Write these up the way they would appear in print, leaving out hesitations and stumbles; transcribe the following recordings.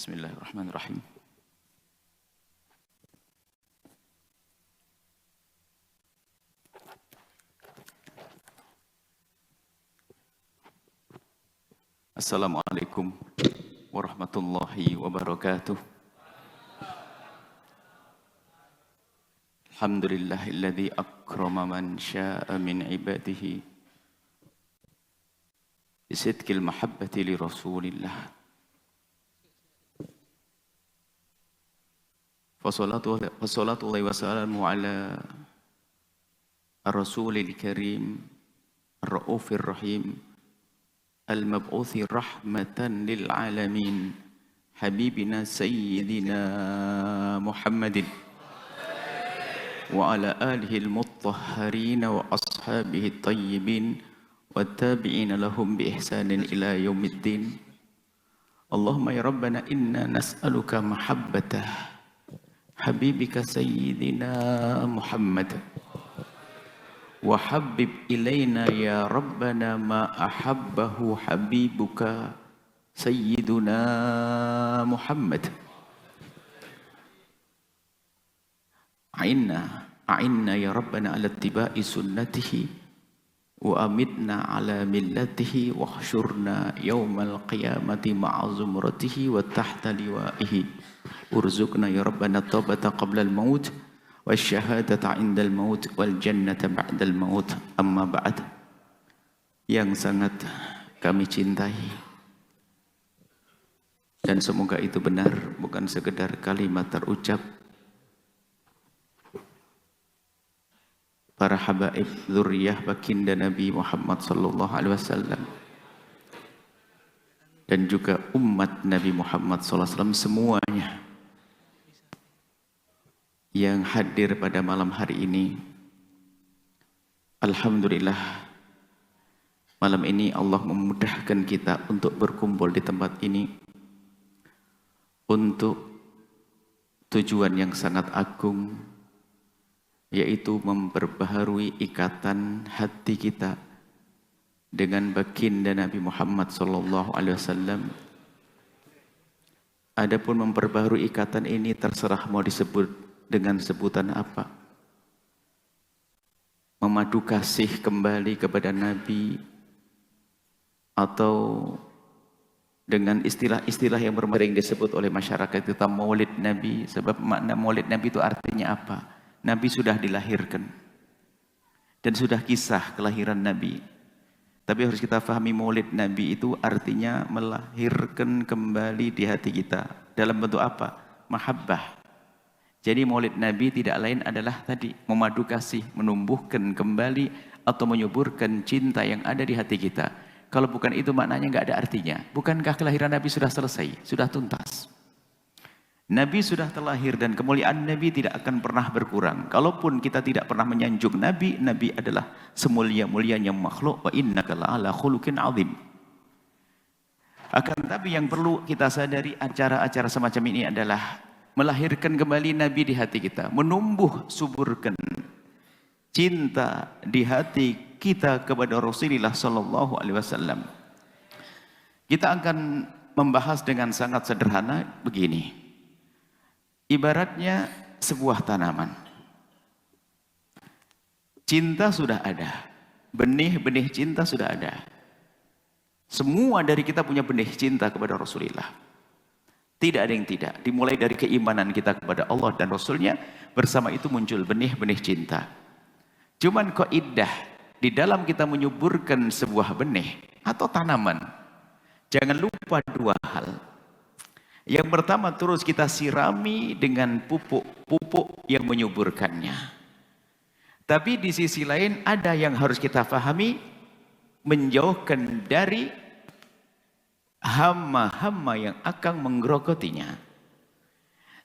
Bismillahirrahmanirrahim. Assalamualaikum warahmatullahi wabarakatuh. Alhamdulillahilladzi akrama man syaa min ibadihi bisidqil mahabbati li Rasulillah. Wassalatullahi wassalamu ala ar-rasulil karim ar-raufir rahim al-mab'uthi rahmatan lil alamin habibina sayyidina Muhammadin wa ala alihi al-mutahharin wa ashabihi at-tayyibin wat-tabi'ina lahum bi ihsanin ila yaumiddin. Allahumma ya rabbana inna nas'aluka mahabbatah habibika sayyidina Muhammad wa habib ilaina ya rabbana ma ahabbahu habibuka sayyiduna Muhammad. A'inna ya rabbana ala ittiba'i sunnatihi wa amitna ala millatihi wa hsyurna yawmal qiyamati ma'a zumratihi wa tahta liwa'ihi. Urzuqna ya rabbana taubata qabla al-maut wa syahadata inda al-maut wal jannata ba'da al-maut. Amma ba'd. Yang sangat kami cintai dan semoga itu benar, bukan sekedar kalimat terucap, para habaib dzurriyyah baginda Nabi Muhammad sallallahu alaihi wasallam dan juga umat Nabi Muhammad sallallahu alaihi wasallam semuanya yang hadir pada malam hari ini. Alhamdulillah, malam ini Allah memudahkan kita untuk berkumpul di tempat ini untuk tujuan yang sangat agung, yaitu memperbaharui ikatan hati kita dengan baginda Nabi Muhammad sallallahu alaihi wasallam. Adapun memperbaharui ikatan ini terserah mau disebut dengan sebutan apa. Memadu kasih kembali kepada Nabi, atau dengan istilah-istilah yang bermering disebut oleh masyarakat kita maulid Nabi. Sebab makna maulid Nabi itu artinya apa? Nabi sudah dilahirkan dan sudah kisah kelahiran Nabi. Tapi harus kita pahami maulid Nabi itu artinya melahirkan kembali di hati kita. Dalam bentuk apa? Mahabbah. Jadi maulid Nabi tidak lain adalah tadi memadu kasih, menumbuhkan kembali atau menyuburkan cinta yang ada di hati kita. Kalau bukan itu maknanya nggak ada artinya. Bukankah kelahiran Nabi sudah selesai, sudah tuntas? Nabi sudah terlahir dan kemuliaan Nabi tidak akan pernah berkurang. Kalaupun kita tidak pernah menyanjung Nabi, Nabi adalah semulia-mulianya makhluk. Wa innaka la'ala khuluqin azim. Akan tapi yang perlu kita sadari, acara-acara semacam ini adalah melahirkan kembali Nabi di hati kita, menumbuh suburkan cinta di hati kita kepada Rasulullah sallallahu alaihi wasallam. Kita akan membahas dengan sangat sederhana begini. Ibaratnya sebuah tanaman. Cinta sudah ada, benih-benih cinta sudah ada. Semua dari kita punya benih cinta kepada Rasulullah. Tidak ada yang tidak. Dimulai dari keimanan kita kepada Allah dan Rasulnya, bersama itu muncul benih-benih cinta. Cuman kaidah di dalam kita menyuburkan sebuah benih atau tanaman, jangan lupa dua hal. Yang pertama, terus kita sirami dengan pupuk-pupuk yang menyuburkannya. Tapi di sisi lain ada yang harus kita pahami, menjauhkan dari hama-hama yang akan menggerogotinya.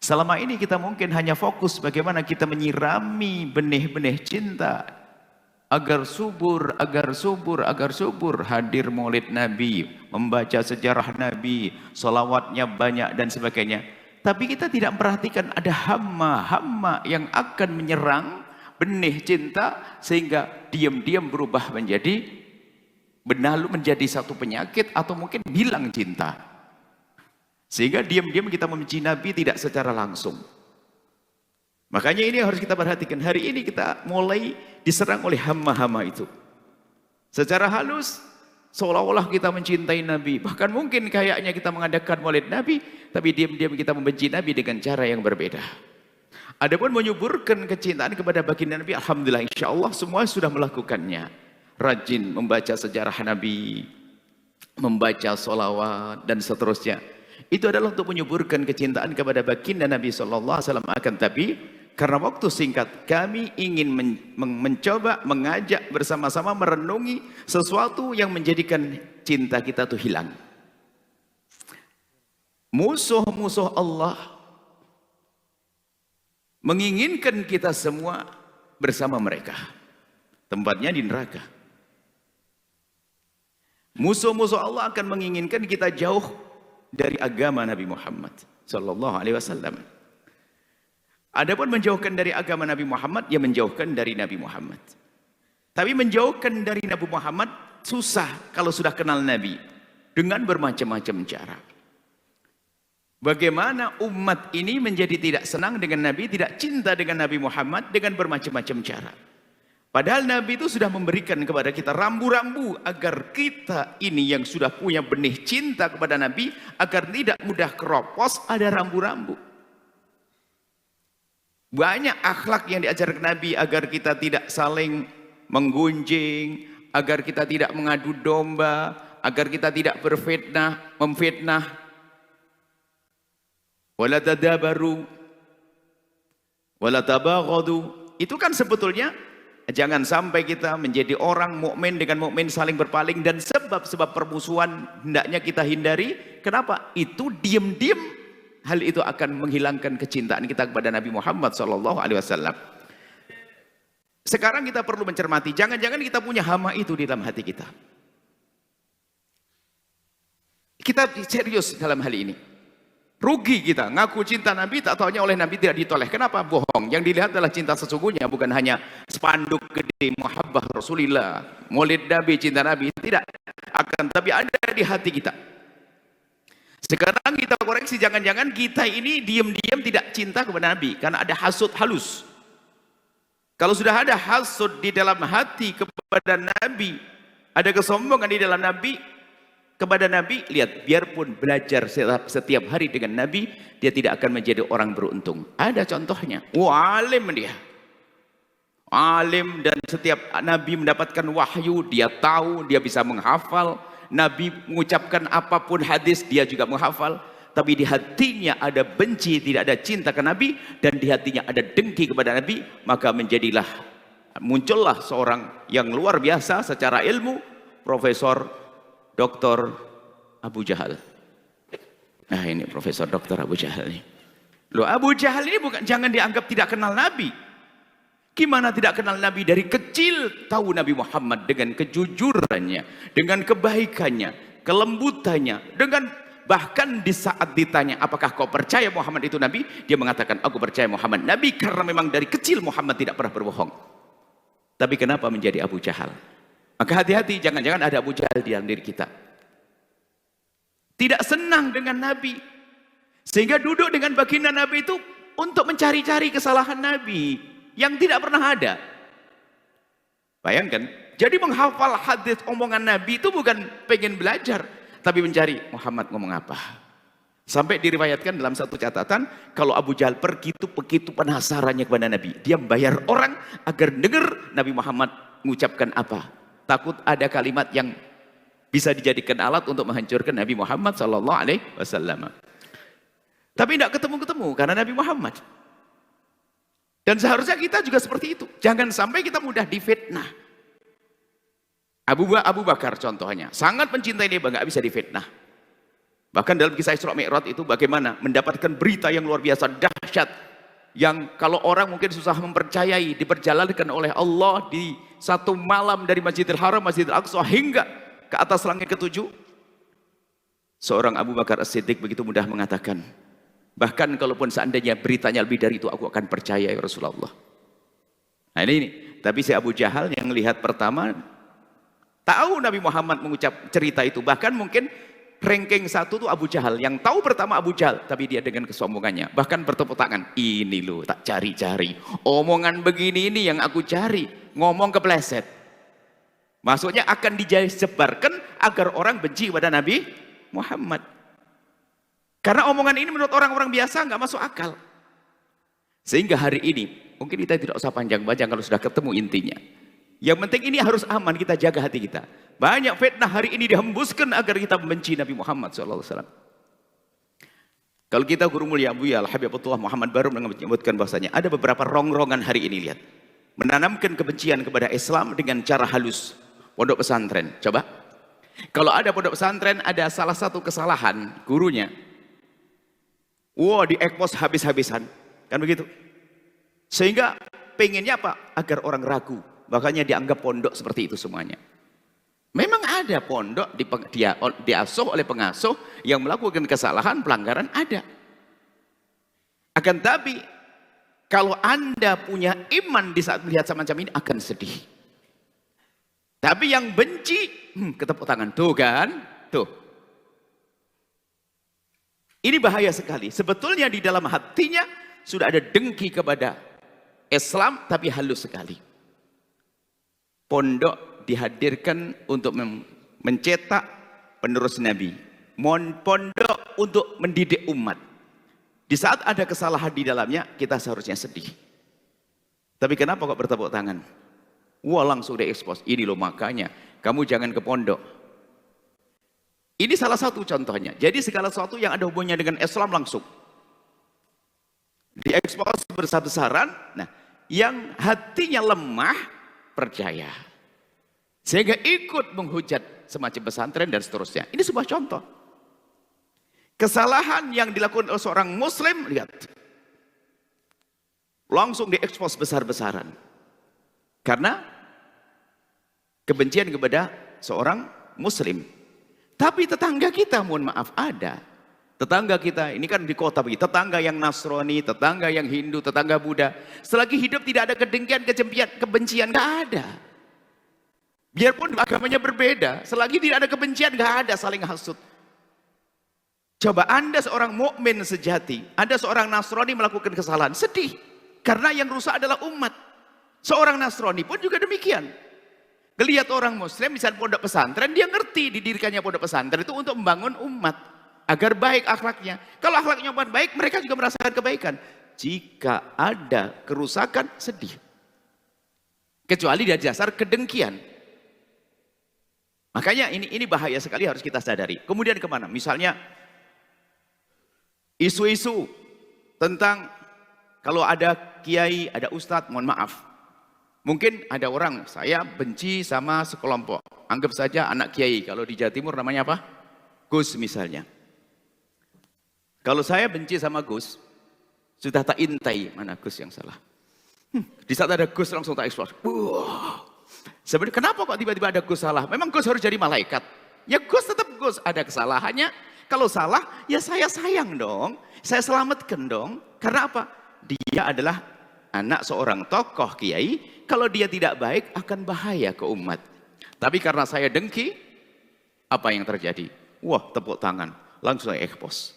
Selama ini kita mungkin hanya fokus bagaimana kita menyirami benih-benih cinta agar subur, agar subur, agar subur. Hadir maulid Nabi, membaca sejarah Nabi, salawatnya banyak dan sebagainya. Tapi kita tidak memperhatikan ada hama-hama yang akan menyerang benih cinta sehingga diam-diam berubah menjadi benalu, menjadi satu penyakit atau mungkin hilang cinta. Sehingga diam-diam kita membenci Nabi tidak secara langsung. Makanya ini harus kita perhatikan. Hari ini kita mulai diserang oleh hama-hama itu. Secara halus, seolah-olah kita mencintai Nabi. Bahkan mungkin kayaknya kita mengadakan maulid Nabi, tapi diam-diam kita membenci Nabi dengan cara yang berbeda. Adapun menyuburkan kecintaan kepada baginda Nabi, alhamdulillah insya Allah semua sudah melakukannya. Rajin membaca sejarah Nabi, membaca sholawat dan seterusnya. Itu adalah untuk menyuburkan kecintaan kepada baginda Nabi SAW. Akan tapi karena waktu singkat, kami ingin mencoba mengajak bersama-sama merenungi sesuatu yang menjadikan cinta kita itu hilang. Musuh-musuh Allah menginginkan kita semua bersama mereka. Tempatnya di neraka. Musuh-musuh Allah akan menginginkan kita jauh dari agama Nabi Muhammad SAW. Adapun menjauhkan dari agama Nabi Muhammad, ya menjauhkan dari Nabi Muhammad. Tapi menjauhkan dari Nabi Muhammad susah kalau sudah kenal Nabi. Dengan bermacam-macam cara. Bagaimana umat ini menjadi tidak senang dengan Nabi, tidak cinta dengan Nabi Muhammad dengan bermacam-macam cara. Padahal Nabi itu sudah memberikan kepada kita rambu-rambu agar kita ini yang sudah punya benih cinta kepada Nabi, agar tidak mudah keropos, ada rambu-rambu. Banyak akhlak yang diajarkan Nabi agar kita tidak saling menggunjing, agar kita tidak mengadu domba, agar kita tidak berfitnah, memfitnah. Wala tadabaru, wala tabaghadu. Itu kan sebetulnya jangan sampai kita menjadi orang mukmin dengan mukmin saling berpaling, dan sebab-sebab permusuhan hendaknya kita hindari. Kenapa? Itu diam-diam hal itu akan menghilangkan kecintaan kita kepada Nabi Muhammad SAW. Sekarang kita perlu mencermati, jangan-jangan kita punya hama itu di dalam hati kita. Kita serius dalam hal ini. Rugi kita, ngaku cinta Nabi, tak taunya oleh Nabi tidak ditoleh. Kenapa? Bohong. Yang dilihat adalah cinta sesungguhnya, bukan hanya spanduk gede, muhabbah Rasulillah, maulid Nabi, cinta Nabi. Tidak. Akan tapi ada di hati kita. Sekarang kita koreksi, jangan-jangan kita ini diam-diam tidak cinta kepada Nabi karena ada hasud halus. Kalau sudah ada hasud di dalam hati kepada Nabi, ada kesombongan di dalam Nabi kepada Nabi, lihat, biarpun belajar setiap hari dengan Nabi, dia tidak akan menjadi orang beruntung. Ada contohnya. Alim dia. Alim, dan setiap Nabi mendapatkan wahyu, dia tahu, dia bisa menghafal. Nabi mengucapkan apapun hadis, dia juga menghafal. Tapi di hatinya ada benci, tidak ada cinta ke Nabi, dan di hatinya ada dengki kepada Nabi, maka muncullah seorang yang luar biasa secara ilmu, Profesor Dr. Abu Jahal. Nah ini Profesor Dr. Abu Jahal ini. Loh, Abu Jahal ini jangan dianggap tidak kenal Nabi. Gimana tidak kenal Nabi? Dari kecil tahu Nabi Muhammad dengan kejujurannya, dengan kebaikannya, kelembutannya, dengan bahkan di saat ditanya apakah kau percaya Muhammad itu Nabi, dia mengatakan aku percaya Muhammad Nabi, karena memang dari kecil Muhammad tidak pernah berbohong. Tapi kenapa menjadi Abu Jahal? Maka hati-hati, jangan-jangan ada Abu Jahal di dalam diri kita. Tidak senang dengan Nabi, sehingga duduk dengan baginda Nabi itu untuk mencari-cari kesalahan Nabi yang tidak pernah ada. Bayangkan, jadi menghafal hadis omongan Nabi itu bukan pengen belajar, tapi mencari Muhammad ngomong apa. Sampai diriwayatkan dalam satu catatan, kalau Abu Jahal pergi itu begitu penasarannya kepada Nabi, dia membayar orang agar dengar Nabi Muhammad mengucapkan apa. Takut ada kalimat yang bisa dijadikan alat untuk menghancurkan Nabi Muhammad SAW. Tapi tidak ketemu-ketemu karena Nabi Muhammad. Dan seharusnya kita juga seperti itu. Jangan sampai kita mudah difitnah. Abu Bakar contohnya, sangat mencintai dia, nggak bisa difitnah. Bahkan dalam kisah Isra Mi'raj itu bagaimana mendapatkan berita yang luar biasa dahsyat, yang kalau orang mungkin susah mempercayai, diperjalankan oleh Allah di satu malam dari Masjidil Haram, Masjidil Aqsa hingga ke atas langit ke-7. Seorang Abu Bakar As-Siddiq begitu mudah mengatakan, bahkan kalaupun seandainya beritanya lebih dari itu, aku akan percaya ya Rasulullah. Nah ini. Tapi si Abu Jahal yang melihat pertama, tahu Nabi Muhammad mengucap cerita itu, bahkan mungkin ranking 1 tuh Abu Jahal. Yang tahu pertama Abu Jahal, tapi dia dengan kesombongannya. Bahkan bertepuk tangan. Ini loh, tak cari-cari. Omongan begini ini yang aku cari. Ngomong kepleset. Maksudnya akan disebarkan agar orang benci kepada Nabi Muhammad. Karena omongan ini menurut orang-orang biasa nggak masuk akal. Sehingga hari ini, mungkin kita tidak usah panjang-panjang kalau sudah ketemu intinya. Yang penting ini harus aman, kita jaga hati kita. Banyak fitnah hari ini dihembuskan agar kita membenci Nabi Muhammad SAW. Kalau kita guru mulia Buya Al-Habibullah Muhammad baru menyebutkan bahasanya, ada beberapa rongrongan hari ini, lihat. Menanamkan kebencian kepada Islam dengan cara halus. Pondok pesantren, coba. Kalau ada pondok pesantren, ada salah satu kesalahan gurunya. Wah, diekspos habis-habisan. Kan begitu. Sehingga pengennya apa? Agar orang ragu. Makanya dianggap pondok seperti itu semuanya. Memang ada pondok diasuh oleh pengasuh yang melakukan kesalahan, pelanggaran, ada. Akan tapi kalau Anda punya iman di saat melihat semacam ini akan sedih. Tapi yang benci, ketepuk tangan. Tuh kan? Tuh. Ini bahaya sekali. Sebetulnya di dalam hatinya sudah ada dengki kepada Islam, tapi halus sekali. Pondok dihadirkan untuk mencetak penerus Nabi. Pondok untuk mendidik umat. Di saat ada kesalahan di dalamnya, kita seharusnya sedih. Tapi kenapa kok bertepuk tangan? Wah, langsung diekspos. Ini loh makanya, kamu jangan ke pondok. Ini salah satu contohnya. Jadi segala sesuatu yang ada hubungannya dengan Islam langsung diekspos besar-besaran. Nah, yang hatinya lemah percaya, sehingga ikut menghujat semacam pesantren dan seterusnya. Ini sebuah contoh kesalahan yang dilakukan oleh seorang muslim. Lihat, langsung diekspos besar-besaran karena kebencian kepada seorang muslim. Tapi tetangga kita, mohon maaf, ada tetangga kita, ini kan di kota begitu, tetangga yang Nasrani, tetangga yang Hindu, tetangga Buddha. Selagi hidup tidak ada kedengkian, kebencian, nggak ada. Biarpun agamanya berbeda, selagi tidak ada kebencian, nggak ada saling hasut. Coba Anda seorang mukmin sejati, ada seorang Nasrani melakukan kesalahan, sedih. Karena yang rusak adalah umat. Seorang Nasrani pun juga demikian. Geliat orang Muslim, misalnya pondok pesantren, dia ngerti didirikannya pondok pesantren itu untuk membangun umat. Agar baik akhlaknya. Kalau akhlaknya baik, mereka juga merasakan kebaikan. Jika ada kerusakan, sedih. Kecuali dari dasar kedengkian. Makanya ini bahaya sekali, harus kita sadari. Kemudian kemana? Misalnya isu-isu tentang kalau ada kiai, ada ustadz, mohon maaf. Mungkin ada orang, saya benci sama sekelompok. Anggap saja anak kiai. Kalau di Jawa Timur namanya apa? Gus misalnya. Kalau saya benci sama Gus, sudah tak intai mana Gus yang salah. Di saat ada Gus langsung tak eksplos. Sebenarnya kenapa kok tiba-tiba ada Gus salah? Memang Gus harus jadi malaikat. Ya Gus tetap Gus, ada kesalahannya. Kalau salah, ya saya sayang dong. Saya selamatkan dong. Karena apa? Dia adalah anak seorang tokoh kiai. Kalau dia tidak baik, akan bahaya ke umat. Tapi karena saya dengki, apa yang terjadi? Wah, tepuk tangan. Langsung saya ekspos.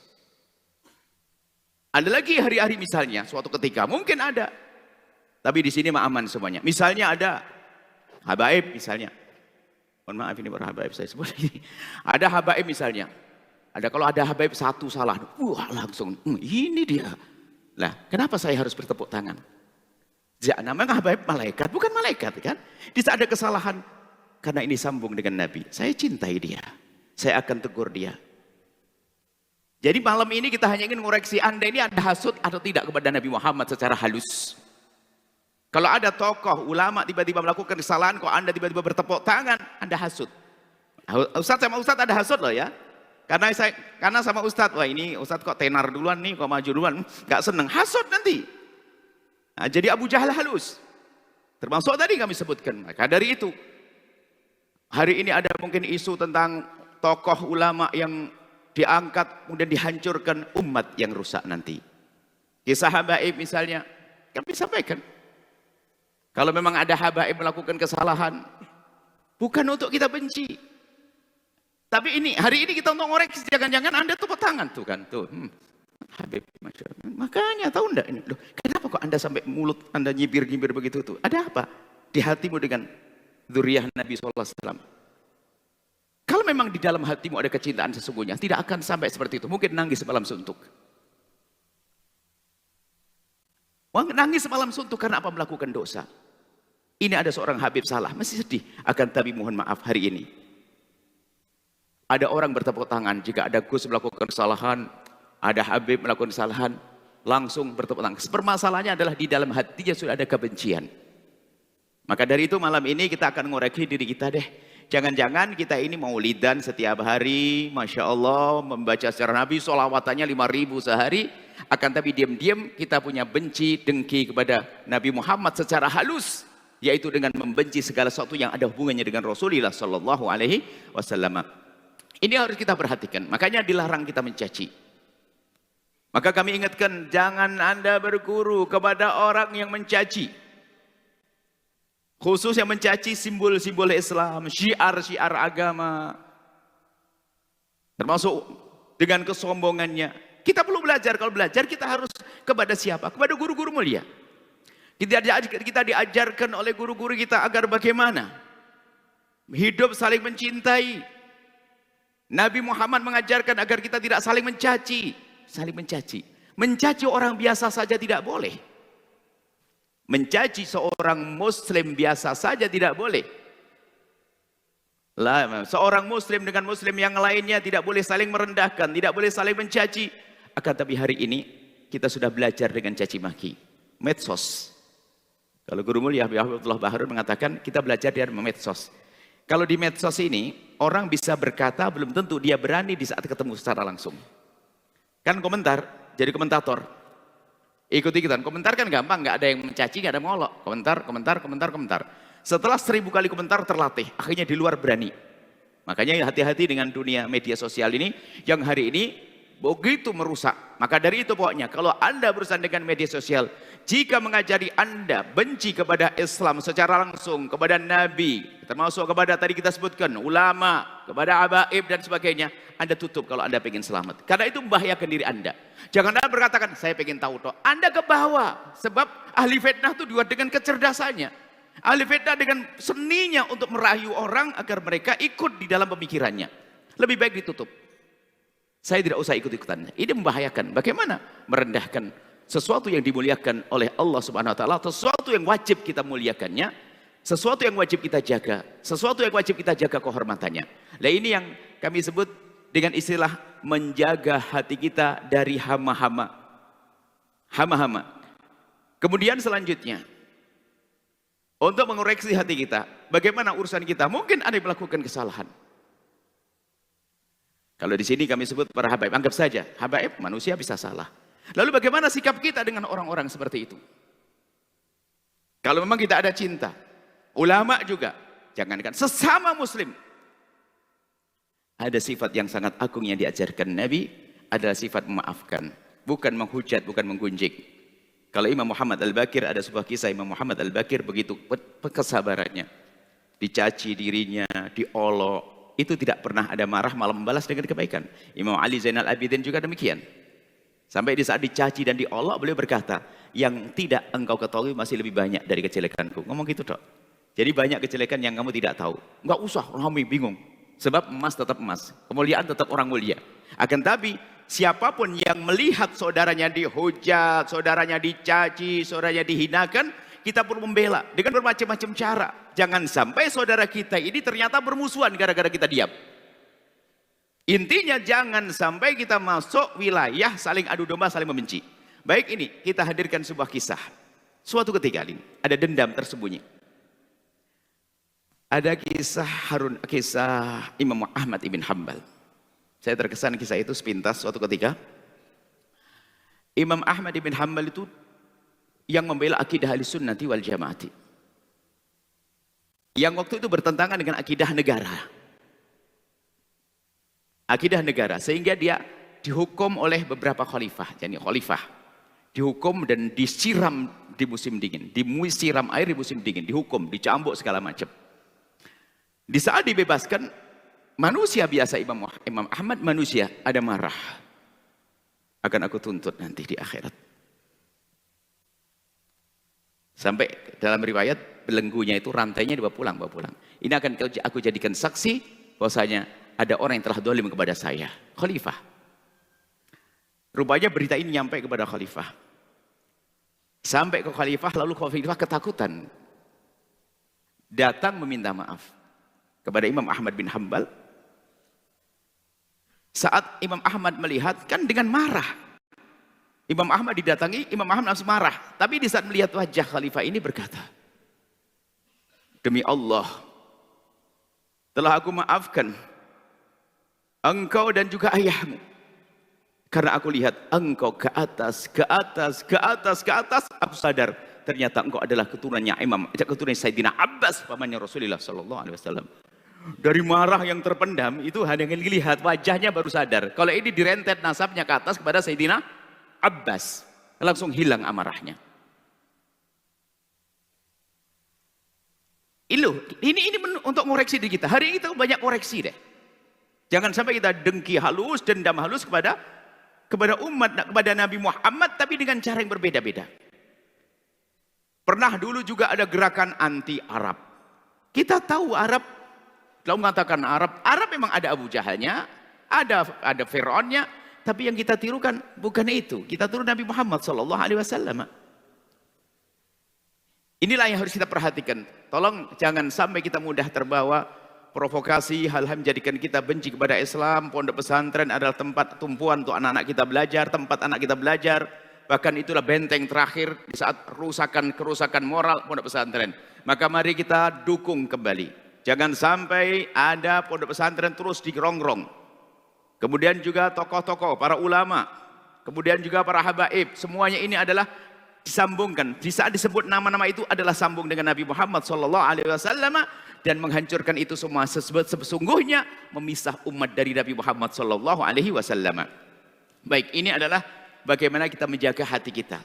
Ada lagi hari-hari misalnya, suatu ketika mungkin ada, tapi di sini mah aman semuanya. Misalnya ada habaib misalnya, mohon maaf ini baru habaib saya sebut ini. Ada habaib misalnya, kalau ada habaib satu salah, wah langsung ini dia. Lah, kenapa saya harus bertepuk tangan? Ya, namanya habaib malaikat, bukan malaikat kan? Di saat ada kesalahan, karena ini sambung dengan Nabi, saya cintai dia, saya akan tegur dia. Jadi malam ini kita hanya ingin mengoreksi Anda ini ada hasut atau tidak kepada Nabi Muhammad secara halus. Kalau ada tokoh, ulama tiba-tiba melakukan kesalahan, kok Anda tiba-tiba bertepuk tangan, Anda hasut. Ustadz sama Ustadz ada hasut loh ya. Karena sama Ustadz, wah ini Ustadz kok tenar duluan nih, kok maju duluan, gak seneng, hasut nanti. Nah, jadi Abu Jahal halus. Termasuk tadi kami sebutkan. Maka dari itu, hari ini ada mungkin isu tentang tokoh ulama yang diangkat, kemudian dihancurkan, umat yang rusak nanti. Kisah habaib misalnya, kami sampaikan. Kalau memang ada habaib melakukan kesalahan, bukan untuk kita benci. Tapi ini hari ini kita untuk ngoreksi, jangan-jangan Anda tepuk tangan tuh kan tuh. Habib, Masya Allah. Makanya tahu enggak ini? Loh, kenapa kok Anda sampai mulut Anda nyibir-nyibir begitu tuh? Ada apa di hatimu dengan dzurriyyah Nabi sallallahu alaihi wasallam? Kalau memang di dalam hatimu ada kecintaan sesungguhnya, tidak akan sampai seperti itu. Mungkin nangis malam suntuk. Nangis malam suntuk karena apa? Melakukan dosa. Ini ada seorang Habib salah, mesti sedih. Akan tapi mohon maaf hari ini. Ada orang bertepuk tangan jika ada Gus melakukan kesalahan, ada Habib melakukan kesalahan, langsung bertepuk tangan. Permasalahannya adalah di dalam hatinya sudah ada kebencian. Maka dari itu malam ini kita akan ngoreksi diri kita deh. Jangan-jangan kita ini maulidan setiap hari, Masya Allah, membaca secara Nabi, sholawatanya 5.000 sehari. Akan tapi diam-diam kita punya benci, dengki kepada Nabi Muhammad secara halus. Yaitu dengan membenci segala sesuatu yang ada hubungannya dengan Rasulullah Sallallahu Alaihi Wasallam. Ini harus kita perhatikan. Makanya dilarang kita mencaci. Maka kami ingatkan, jangan Anda berguru kepada orang yang mencaci. Khusus yang mencaci simbol-simbol Islam, syiar-syiar agama. Termasuk dengan kesombongannya. Kita perlu belajar. Kalau belajar kita harus kepada siapa? Kepada guru-guru mulia. Kita diajarkan oleh guru-guru kita agar bagaimana hidup saling mencintai. Nabi Muhammad mengajarkan agar kita tidak saling mencaci. Saling mencaci. Mencaci orang biasa saja tidak boleh. Mencaci seorang muslim biasa saja tidak boleh. Seorang muslim dengan muslim yang lainnya tidak boleh saling merendahkan, tidak boleh saling mencaci. Akan tapi hari ini kita sudah belajar dengan caci maki. Medsos. Kalau Guru Mulia Abdullah Baharun mengatakan kita belajar dari medsos. Kalau di medsos ini, orang bisa berkata belum tentu dia berani di saat ketemu secara langsung. Kan komentar, jadi komentator. Ikut-ikutan, komentar kan gampang, nggak ada yang mencaci, nggak ada yang ngolok. Komentar. Setelah 1000 kali komentar terlatih, akhirnya di luar berani. Makanya hati-hati dengan dunia media sosial ini, yang hari ini begitu merusak. Maka dari itu pokoknya, kalau Anda berurusan dengan media sosial, jika mengajari Anda benci kepada Islam secara langsung, kepada Nabi, termasuk kepada tadi kita sebutkan, ulama, kepada abaib dan sebagainya, Anda tutup kalau Anda ingin selamat. Karena itu membahayakan diri Anda. Jangan Anda berkatakan, saya ingin tahu toh. Anda ke bawah, sebab ahli fitnah itu juga dengan kecerdasannya. Ahli fitnah dengan seninya untuk merayu orang agar mereka ikut di dalam pemikirannya. Lebih baik ditutup. Saya tidak usah ikut-ikutannya. Ini membahayakan. Bagaimana merendahkan sesuatu yang dimuliakan oleh Allah Subhanahu Wa Taala, sesuatu yang wajib kita muliakannya, sesuatu yang wajib kita jaga, sesuatu yang wajib kita jaga kehormatannya. Nah ini yang kami sebut dengan istilah menjaga hati kita dari hama-hama. Hama-hama. Kemudian selanjutnya, untuk mengoreksi hati kita, bagaimana urusan kita? Mungkin ada yang melakukan kesalahan. Kalau di sini kami sebut para habaib, anggap saja habaib manusia bisa salah. Lalu bagaimana sikap kita dengan orang-orang seperti itu? Kalau memang kita ada cinta, ulama juga, jangankan sesama muslim. Ada sifat yang sangat agung yang diajarkan Nabi, adalah sifat memaafkan, bukan menghujat, bukan menggunjing. Kalau Imam Muhammad Al-Bakir, ada sebuah kisah Imam Muhammad Al-Bakir begitu kesabarannya. Dicaci dirinya, diolok. Itu tidak pernah ada marah, malah membalas dengan kebaikan. Imam Ali Zainal Abidin juga demikian. Sampai di saat dicaci dan diolok, beliau berkata, yang tidak engkau ketahui masih lebih banyak dari kejelekanku. Ngomong gitu dok. Jadi banyak kejelekan yang kamu tidak tahu. Enggak usah, rame bingung. Sebab emas tetap emas. Kemuliaan tetap orang mulia. Akan tapi, siapapun yang melihat saudaranya dihujat, saudaranya dicaci, saudaranya dihinakan, kita perlu membela dengan bermacam-macam cara. Jangan sampai saudara kita ini ternyata bermusuhan gara-gara kita diam. Intinya jangan sampai kita masuk wilayah saling adu domba, saling membenci. Baik ini, kita hadirkan sebuah kisah. Suatu ketika ini, ada dendam tersembunyi. Ada kisah Imam Ahmad ibn Hanbal. Saya terkesan kisah itu sepintas suatu ketika. Imam Ahmad ibn Hanbal itu yang membela akidah Ahlussunnati wal Jamaati. Yang waktu itu bertentangan dengan akidah negara. Akidah negara, sehingga dia dihukum oleh beberapa khalifah. Jadi khalifah dihukum dan disiram di musim dingin. Disiram air di musim dingin, dihukum, dicambuk segala macam. Di saat dibebaskan, Manusia biasa, Imam Ahmad manusia, ada marah. Akan aku tuntut nanti di akhirat. Sampai dalam riwayat belenggunya itu rantainya dibawa pulang, bawa pulang. Ini akan aku jadikan saksi bahwasanya ada orang yang telah dolim kepada saya, khalifah. Rupanya berita ini nyampe kepada khalifah. Sampai ke khalifah, lalu khalifah ketakutan. Datang meminta maaf kepada Imam Ahmad bin Hanbal. Saat Imam Ahmad melihat, kan dengan marah. Imam Ahmad didatangi, Imam Ahmad langsung marah. Tapi di saat melihat wajah khalifah ini berkata, demi Allah, telah aku maafkan engkau dan juga ayahmu. Karena aku lihat engkau ke atas, ke atas, ke atas, ke atas. Aku sadar ternyata engkau adalah keturunannya keturunan Sayyidina Abbas, pamannya Rasulullah SAW. Dari marah yang terpendam itu hanya lihat wajahnya baru sadar. Kalau ini direntet nasabnya ke atas kepada Sayyidina Abbas, langsung hilang amarahnya. Ini untuk ngoreksi diri kita. Hari ini kita banyak koreksi deh. Jangan sampai kita dengki halus, dendam halus kepada umat, kepada Nabi Muhammad, tapi dengan cara yang berbeda-beda. Pernah dulu juga ada gerakan anti Arab. Kita tahu Arab, kalau mengatakan Arab memang ada Abu Jahalnya, ada Fir'aunnya, tapi yang kita tirukan bukan itu. Kita tiru Nabi Muhammad SAW. Inilah yang harus kita perhatikan. Tolong jangan sampai kita mudah terbawa provokasi, hal-hal menjadikan kita benci kepada Islam. Pondok pesantren adalah tempat tumpuan untuk anak-anak kita belajar, tempat anak kita belajar. Bahkan itulah benteng terakhir di saat kerusakan moral pondok pesantren. Maka mari kita dukung kembali. Jangan sampai ada pondok pesantren terus digerongrong. Kemudian juga tokoh-tokoh, para ulama, kemudian juga para habaib, semuanya ini adalah disambungkan. Di saat disebut nama-nama itu adalah sambung dengan Nabi Muhammad SAW dan menghancurkan itu semua sesungguhnya memisah umat dari Nabi Muhammad SAW. Baik, ini adalah bagaimana kita menjaga hati kita.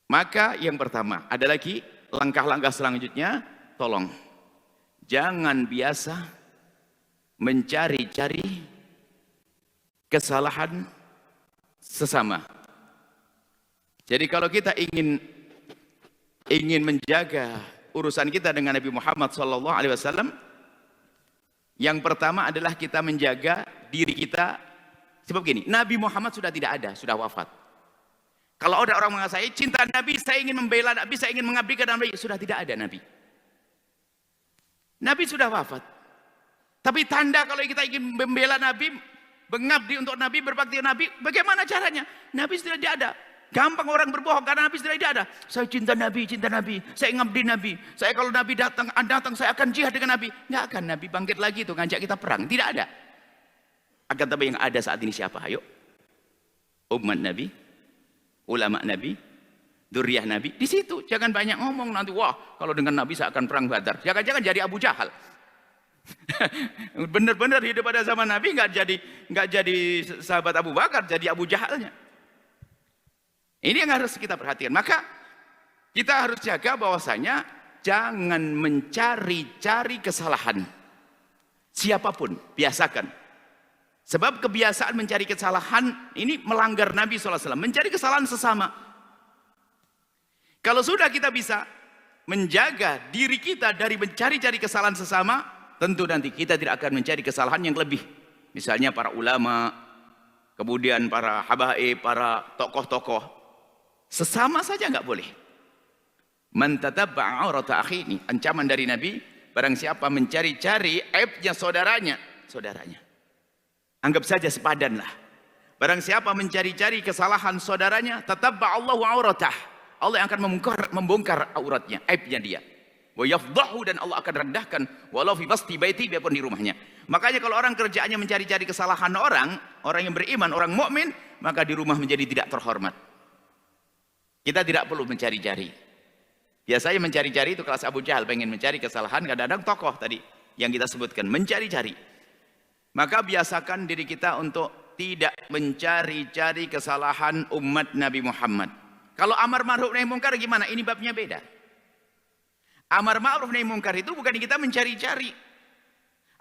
Maka yang pertama, ada lagi langkah-langkah selanjutnya, tolong jangan biasa mencari-cari kesalahan sesama. Jadi kalau kita ingin menjaga urusan kita dengan Nabi Muhammad SAW, yang pertama adalah kita menjaga diri kita. Sebab gini, Nabi Muhammad sudah tidak ada, sudah wafat. Kalau ada orang mengatakan, saya cinta Nabi, saya ingin membela Nabi, saya ingin mengabdikan Nabi, sudah tidak ada Nabi. Nabi sudah wafat. Tapi tanda kalau kita ingin membela Nabi, mengabdi untuk Nabi, berbakti Nabi, bagaimana caranya? Nabi sudah tidak ada. Gampang orang berbohong karena Nabi sudah tidak ada. Saya cinta Nabi, saya ngabdi Nabi. Saya kalau Nabi datang, saya akan jihad dengan Nabi. Nggak akan Nabi bangkit lagi itu ngajak kita perang. Tidak ada. Akan tapi yang ada saat ini siapa? Ayo. Umat Nabi, ulama Nabi, dzurriyyah Nabi. Di situ jangan banyak ngomong nanti. Wah, kalau dengan Nabi saya akan perang Badar. Jangan-jangan jadi Abu Jahal. Benar-benar hidup pada zaman Nabi nggak jadi sahabat Abu Bakar, jadi Abu Jahalnya. Ini yang harus kita perhatikan. Maka kita harus jaga bahwasanya jangan mencari-cari kesalahan siapapun, biasakan. Sebab kebiasaan mencari kesalahan ini melanggar Nabi SAW, mencari kesalahan sesama. Kalau sudah kita bisa menjaga diri kita dari mencari-cari kesalahan sesama, tentu nanti kita tidak akan mencari kesalahan yang lebih. Misalnya para ulama, kemudian para habaib, para tokoh-tokoh. Sesama saja nggak boleh. Man tatabba'a aurata akhi, ini ancaman dari Nabi, barang siapa mencari-cari aibnya saudaranya. Anggap saja sepadanlah. Barang siapa mencari-cari kesalahan saudaranya, tatabba'a Allahu auratah. Allah yang akan membongkar auratnya, aibnya dia. Wa yafdahu, dan Allah akan rendahkan walau fi basti baiti, biarpun di rumahnya. Makanya kalau orang kerjaannya mencari-cari kesalahan orang yang beriman, orang mukmin, maka di rumah menjadi tidak terhormat. Kita tidak perlu mencari-cari. Biasanya mencari-cari itu kelas Abu Jahal, pengen mencari kesalahan, kadang-kadang tokoh tadi yang kita sebutkan, mencari-cari. Maka biasakan diri kita untuk tidak mencari-cari kesalahan umat Nabi Muhammad. Kalau amar ma'ruf nahi mungkar gimana? Ini babnya beda. Amar ma'ruf nahi mungkar itu bukan kita mencari-cari.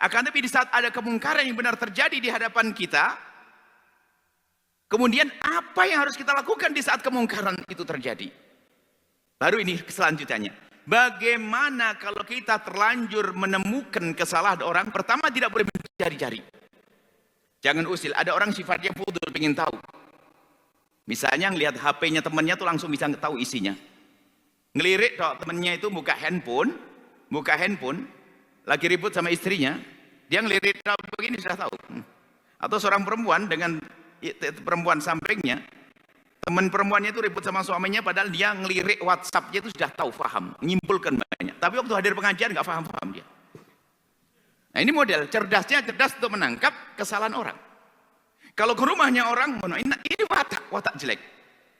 Akan tapi di saat ada kemungkaran yang benar terjadi di hadapan kita, kemudian apa yang harus kita lakukan di saat kemungkaran itu terjadi? Baru ini selanjutnya. Bagaimana kalau kita terlanjur menemukan kesalahan orang? Pertama, tidak boleh mencari-cari. Jangan usil. Ada orang sifatnya fudul, pengen tahu. Misalnya ngelihat HP-nya temannya tuh langsung bisa tahu isinya. Ngelirik toh temannya itu buka handphone, lagi ribut sama istrinya, dia ngelirik begini sudah tahu. Atau seorang perempuan dengan perempuan sampingnya, teman perempuannya itu ribut sama suaminya, padahal dia ngelirik WhatsApp-nya itu sudah tahu, paham, menyimpulkan banyak. Tapi waktu hadir pengajian nggak paham dia. Nah ini model cerdas untuk menangkap kesalahan orang. Kalau ke rumahnya orang, ini watak jelek.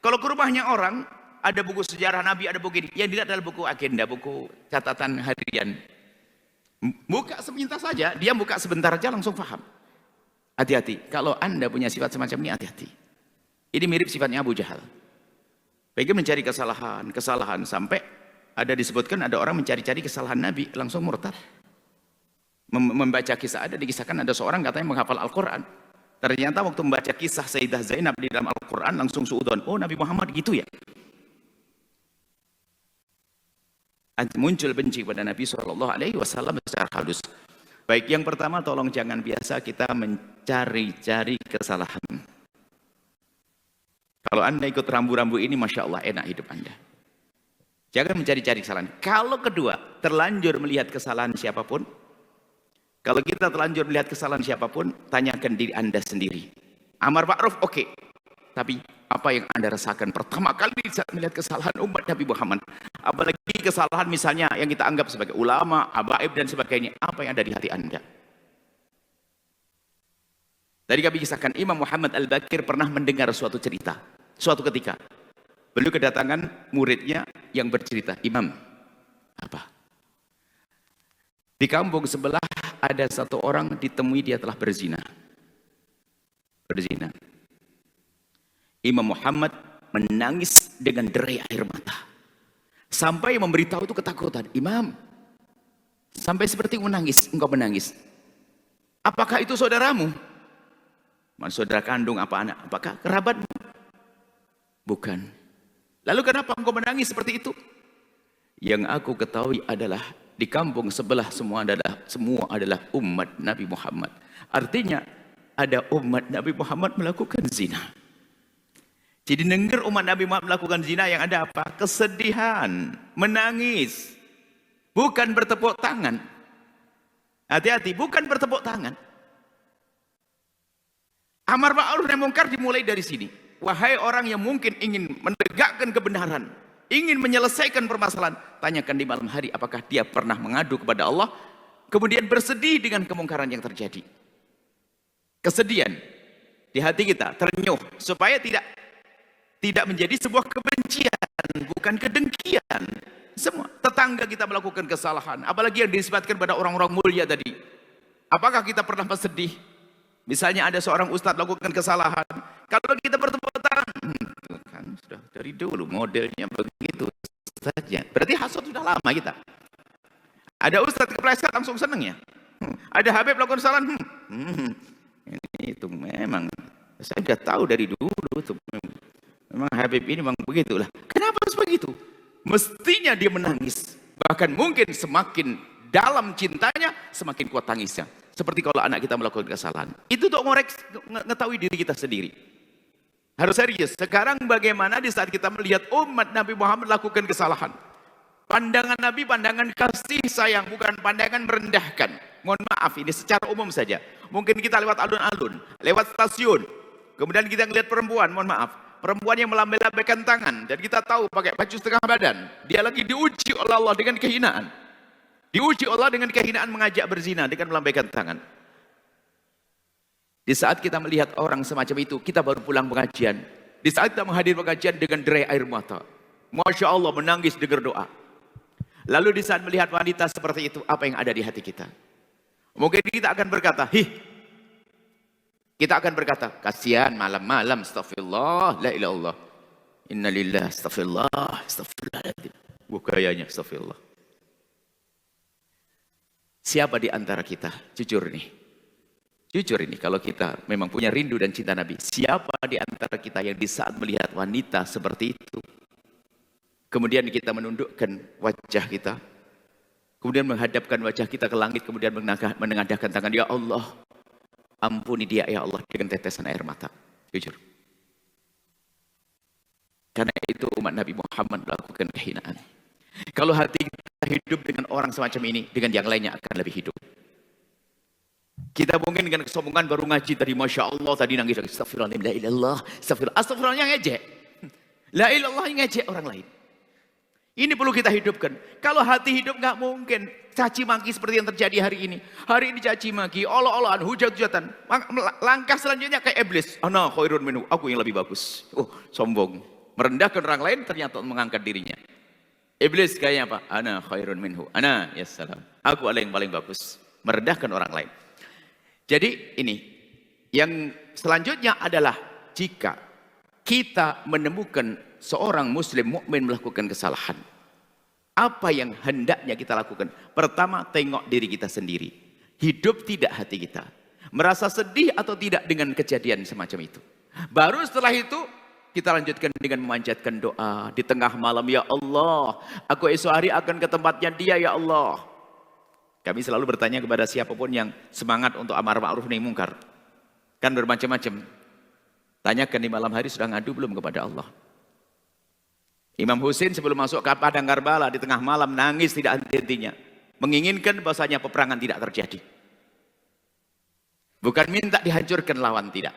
Kalau ke rumahnya orang, ada buku sejarah Nabi, ada buku ini. Yang dilihat adalah buku agenda, buku catatan harian. Buka sebentar saja, dia buka sebentar aja langsung paham. Hati-hati, kalau Anda punya sifat semacam ini, hati-hati. Ini mirip sifatnya Abu Jahal. Pengen mencari kesalahan sampai ada disebutkan ada orang mencari-cari kesalahan Nabi, langsung murtad. Membaca kisah, ada dikisahkan ada seorang katanya menghafal Al-Quran. Ternyata waktu membaca kisah Sayyidah Zainab di dalam Al-Quran langsung suudon. Oh, Nabi Muhammad gitu ya. Muncul benci pada Nabi SAW secara halus. Baik, yang pertama tolong jangan biasa kita mencari-cari kesalahan. Kalau Anda ikut rambu-rambu ini, Masya Allah enak hidup Anda. Jangan mencari-cari kesalahan. Kalau kedua, terlanjur melihat kesalahan siapapun. Kalau kita terlanjur melihat kesalahan siapapun, tanyakan diri Anda sendiri. Amar ma'ruf, oke. Tapi apa yang Anda rasakan pertama kali saat melihat kesalahan umat Nabi Muhammad? Apalagi kesalahan misalnya yang kita anggap sebagai ulama, habaib dan sebagainya. Apa yang ada di hati Anda? Tadi kami kisahkan Imam Muhammad Al-Bakir pernah mendengar suatu cerita. Suatu ketika, beliau kedatangan muridnya yang bercerita, Imam, apa? Di kampung sebelah ada satu orang ditemui dia telah berzina. Imam Muhammad menangis dengan derai air mata. Sampai memberitahu itu ketakutan. Imam, sampai seperti menangis, engkau menangis. Apakah itu saudaramu? Saudara kandung apa anak? Apakah kerabatmu? Bukan. Lalu kenapa engkau menangis seperti itu? Yang aku ketahui adalah di kampung sebelah semua adalah umat Nabi Muhammad. Artinya ada umat Nabi Muhammad melakukan zina. Jadi dengar umat Nabi Muhammad melakukan zina, yang ada apa? Kesedihan, menangis. Bukan bertepuk tangan. Hati-hati, bukan bertepuk tangan. Amar ma'ruf nahi munkar dimulai dari sini. Wahai orang yang mungkin ingin menegakkan kebenaran, ingin menyelesaikan permasalahan, tanyakan di malam hari apakah dia pernah mengadu kepada Allah, kemudian bersedih dengan kemungkaran yang terjadi. Kesedihan di hati kita terenyuh supaya tidak menjadi sebuah kebencian, bukan kedengkian. Semua tetangga kita melakukan kesalahan, apalagi yang disebutkan pada orang-orang mulia tadi. Apakah kita pernah bersedih? Misalnya ada seorang ustadz melakukan kesalahan, kalau kita bertepuk tangan, kan sudah dari dulu modelnya begitu saja. Berarti hasad sudah lama kita. Ada ustadz kepleset langsung seneng ya. Ada Habib melakukan kesalahan, ini itu memang saya sudah tahu dari dulu tuh. Memang Habib ini memang begitulah. Kenapa harus begitu? Mestinya dia menangis. Bahkan mungkin semakin dalam cintanya, semakin kuat tangisnya. Seperti kalau anak kita melakukan kesalahan. Itu untuk mengetahui diri kita sendiri. Harus serius. Sekarang bagaimana di saat kita melihat umat Nabi Muhammad melakukan kesalahan? Pandangan Nabi, pandangan kasih sayang, bukan pandangan merendahkan. Mohon maaf, ini secara umum saja. Mungkin kita lewat alun-alun, lewat stasiun. Kemudian kita melihat perempuan, mohon maaf. Perempuan yang melambai-lambaikan tangan. Dan kita tahu pakai baju setengah badan. Dia lagi diuji oleh Allah dengan kehinaan. Diuji Allah dengan kehinaan mengajak berzina dengan melambaikan tangan. Di saat kita melihat orang semacam itu, kita baru pulang pengajian. Di saat kita menghadiri pengajian dengan derai air mata. Masya Allah, menangis dengar doa. Lalu di saat melihat wanita seperti itu, apa yang ada di hati kita? Mungkin kita akan berkata, kita akan berkata, kasihan malam-malam, astagfirullah, la ilaha illallah. Innalillah, astagfirullah, astagfirullah. Gayanya, astagfirullah. Siapa di antara kita, jujur nih, jujur ini, kalau kita memang punya rindu dan cinta Nabi, siapa di antara kita yang di saat melihat wanita seperti itu, kemudian kita menundukkan wajah kita, kemudian menghadapkan wajah kita ke langit, kemudian menengadahkan tangan, ya Allah, ampuni dia ya Allah, dengan tetesan air mata. Jujur. Karena itu umat Nabi Muhammad melakukan kehinaan. Kalau hati kita hidup dengan orang semacam ini, dengan yang lainnya akan lebih hidup. Kita mungkin dengan kesombongan baru ngaji tadi, Masya Allah, tadi nangis, astagfirullahaladzim, la ilallah, astagfirullahnya ngejek. La ilallah ngejek orang lain. Ini perlu kita hidupkan. Kalau hati hidup nggak mungkin caci maki seperti yang terjadi hari ini. Hari ini caci maki, olo-oloan, hujat-hujatan. Langkah selanjutnya kayak iblis. Ana khairun minhu, aku yang lebih bagus. Oh, sombong. Merendahkan orang lain ternyata mengangkat dirinya. Iblis kayaknya apa? Ana khairun minhu. Ana, ya salam. Aku yang paling bagus. Merendahkan orang lain. Jadi ini, yang selanjutnya adalah jika kita menemukan seorang muslim mukmin melakukan kesalahan, apa yang hendaknya kita lakukan? Pertama, tengok diri kita sendiri. Hidup tidak hati kita. Merasa sedih atau tidak dengan kejadian semacam itu. Baru setelah itu, kita lanjutkan dengan memanjatkan doa di tengah malam. Ya Allah, aku esok hari akan ke tempatnya dia, ya Allah. Kami selalu bertanya kepada siapapun yang semangat untuk amar ma'ruf nahi mungkar. Kan bermacam-macam. Tanyakan di malam hari sudah ngadu belum kepada Allah. Imam Husain sebelum masuk ke padang Karbala di tengah malam nangis tidak henti-hentinya. Menginginkan bahasanya peperangan tidak terjadi. Bukan minta dihancurkan lawan, tidak.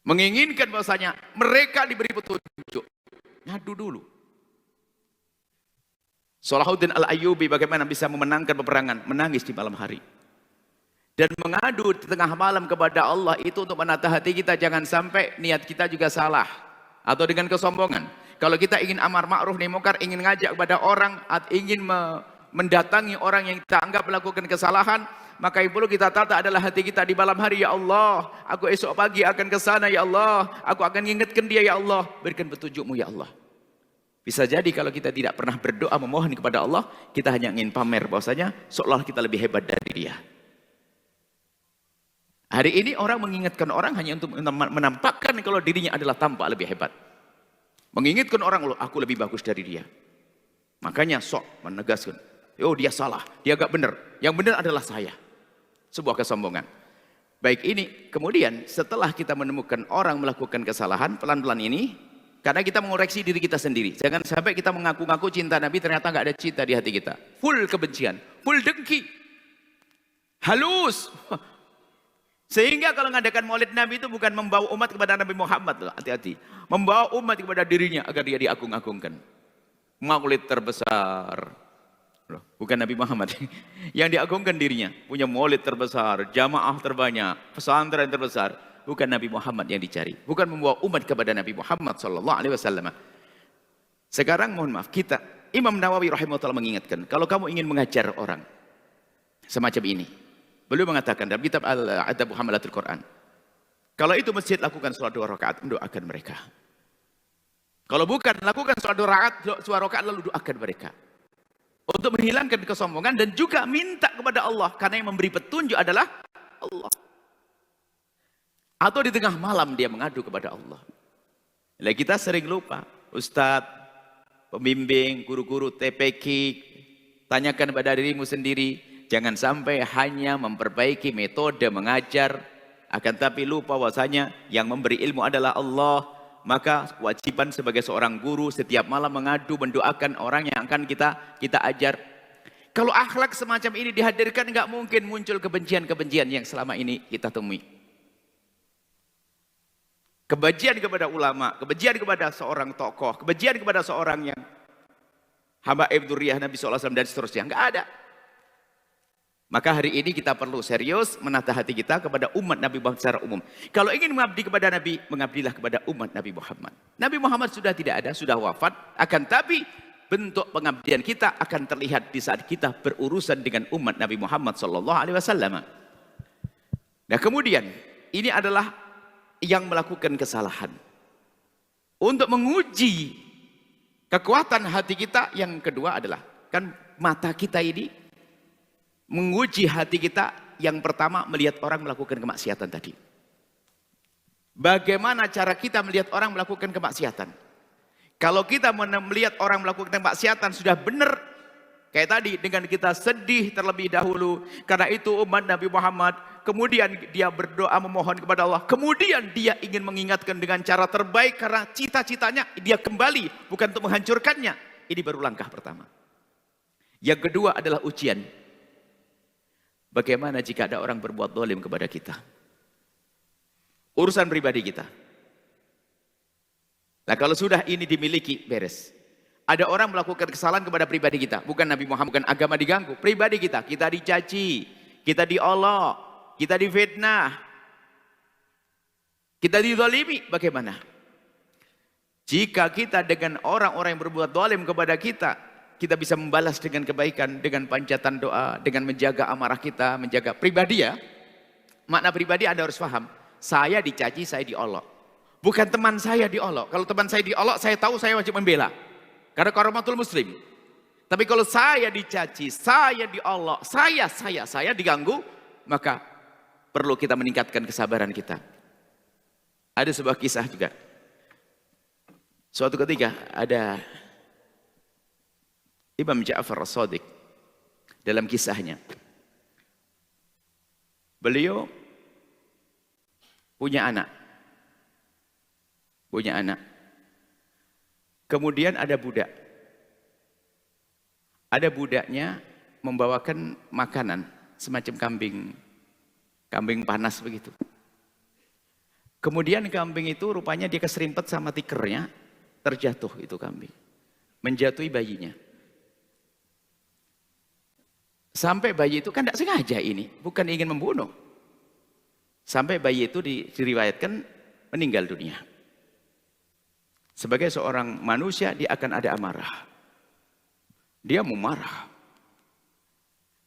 Menginginkan bahasanya mereka diberi petunjuk. Ngadu dulu. Salahuddin Al-Ayyubi bagaimana bisa memenangkan peperangan, menangis di malam hari. Dan mengadu di tengah malam kepada Allah itu untuk menata hati kita, jangan sampai niat kita juga salah. Atau dengan kesombongan. Kalau kita ingin amar ma'ruf nahi mungkar, ingin ngajak kepada orang, ingin mendatangi orang yang kita anggap melakukan kesalahan, maka yang perlu kita tata adalah hati kita di malam hari. Ya Allah, aku esok pagi akan ke sana, ya Allah, aku akan ingatkan dia, ya Allah, berikan petunjukmu, ya Allah. Bisa jadi kalau kita tidak pernah berdoa memohon kepada Allah, kita hanya ingin pamer bahwasanya seolah kita lebih hebat dari dia. Hari ini orang mengingatkan orang hanya untuk menampakkan kalau dirinya adalah tampak lebih hebat. Mengingatkan orang, loh, aku lebih bagus dari dia. Makanya sok menegaskan, oh dia salah, dia gak benar. Yang benar adalah saya. Sebuah kesombongan. Baik ini, kemudian setelah kita menemukan orang melakukan kesalahan, pelan-pelan ini, karena kita mengoreksi diri kita sendiri. Jangan sampai kita mengaku-ngaku cinta Nabi, ternyata nggak ada cinta di hati kita. Full kebencian, full dengki. Halus. Sehingga kalau mengadakan maulid Nabi itu bukan membawa umat kepada Nabi Muhammad. Hati-hati. Membawa umat kepada dirinya agar dia diagung-agungkan. Maulid terbesar. Bukan Nabi Muhammad. Yang diagungkan dirinya. Punya maulid terbesar, jamaah terbanyak, pesantren terbesar. Bukan Nabi Muhammad yang dicari. Bukan membawa umat kepada Nabi Muhammad SAW. Sekarang mohon maaf, kita, Imam Nawawi rahimahullah mengingatkan, kalau kamu ingin mengajar orang semacam ini, beliau mengatakan dalam kitab Al-Adab Hamalatul Quran, kalau itu masjid, lakukan sholat 2 rakaat, mendoakan mereka. Kalau bukan, lakukan sholat 2 rakaat, lalu doakan mereka. Untuk menghilangkan kesombongan dan juga minta kepada Allah, karena yang memberi petunjuk adalah Allah. Atau di tengah malam dia mengadu kepada Allah. Nah, kita sering lupa. Ustadz, pembimbing, guru-guru TPQ, tanyakan pada dirimu sendiri. Jangan sampai hanya memperbaiki metode mengajar, akan tapi lupa bahwasanya yang memberi ilmu adalah Allah. Maka kewajiban sebagai seorang guru setiap malam mengadu, mendoakan orang yang akan kita ajar. Kalau akhlak semacam ini dihadirkan, nggak mungkin muncul kebencian-kebencian yang selama ini kita temui. Kebencian kepada ulama, kebencian kepada seorang tokoh, kebencian kepada seorang yang habaib dzurriyyah Nabi SAW dan seterusnya. Enggak ada. Maka hari ini kita perlu serius menata hati kita kepada umat Nabi Muhammad secara umum. Kalau ingin mengabdi kepada Nabi, mengabdilah kepada umat Nabi Muhammad. Nabi Muhammad sudah tidak ada, sudah wafat. Akan tapi bentuk pengabdian kita akan terlihat di saat kita berurusan dengan umat Nabi Muhammad SAW. Nah kemudian, ini adalah yang melakukan kesalahan. Untuk menguji kekuatan hati kita, yang kedua adalah, kan mata kita ini menguji hati kita yang pertama melihat orang melakukan kemaksiatan tadi. Bagaimana cara kita melihat orang melakukan kemaksiatan? Kalau kita melihat orang melakukan kemaksiatan sudah benar, kayak tadi dengan kita sedih terlebih dahulu, karena itu umat Nabi Muhammad, kemudian dia berdoa memohon kepada Allah, kemudian dia ingin mengingatkan dengan cara terbaik karena cita-citanya dia kembali, bukan untuk menghancurkannya. Ini baru langkah pertama. Yang kedua adalah ujian. Bagaimana jika ada orang berbuat zalim kepada kita? Urusan pribadi kita. Nah kalau sudah ini dimiliki, beres. Ada orang melakukan kesalahan kepada pribadi kita. Bukan Nabi Muhammad, bukan agama diganggu. Pribadi kita, kita dicaci, kita diolok, kita difitnah, kita dizalimi. Bagaimana? Jika kita dengan orang-orang yang berbuat zalim kepada kita, kita bisa membalas dengan kebaikan, dengan pancatan doa, dengan menjaga amarah kita, menjaga pribadi ya. Makna pribadi Anda harus paham. Saya dicaci, saya diolok. Bukan teman saya diolok. Kalau teman saya diolok, saya tahu saya wajib membela. Karena karomatul muslim. Tapi kalau saya dicaci, saya diolok, saya diganggu, maka perlu kita meningkatkan kesabaran kita. Ada sebuah kisah juga. Suatu ketika ada Imam Ja'far As-Shadiq dalam kisahnya. Beliau punya anak. Kemudian ada budak. Ada budaknya membawakan makanan semacam kambing panas begitu. Kemudian kambing itu rupanya dia keserimpet sama tikernya, terjatuh itu kambing. Menjatuhi bayinya. Sampai bayi itu kan tidak sengaja ini, bukan ingin membunuh. Sampai bayi itu diriwayatkan meninggal dunia. Sebagai seorang manusia dia akan ada amarah. Dia mau marah.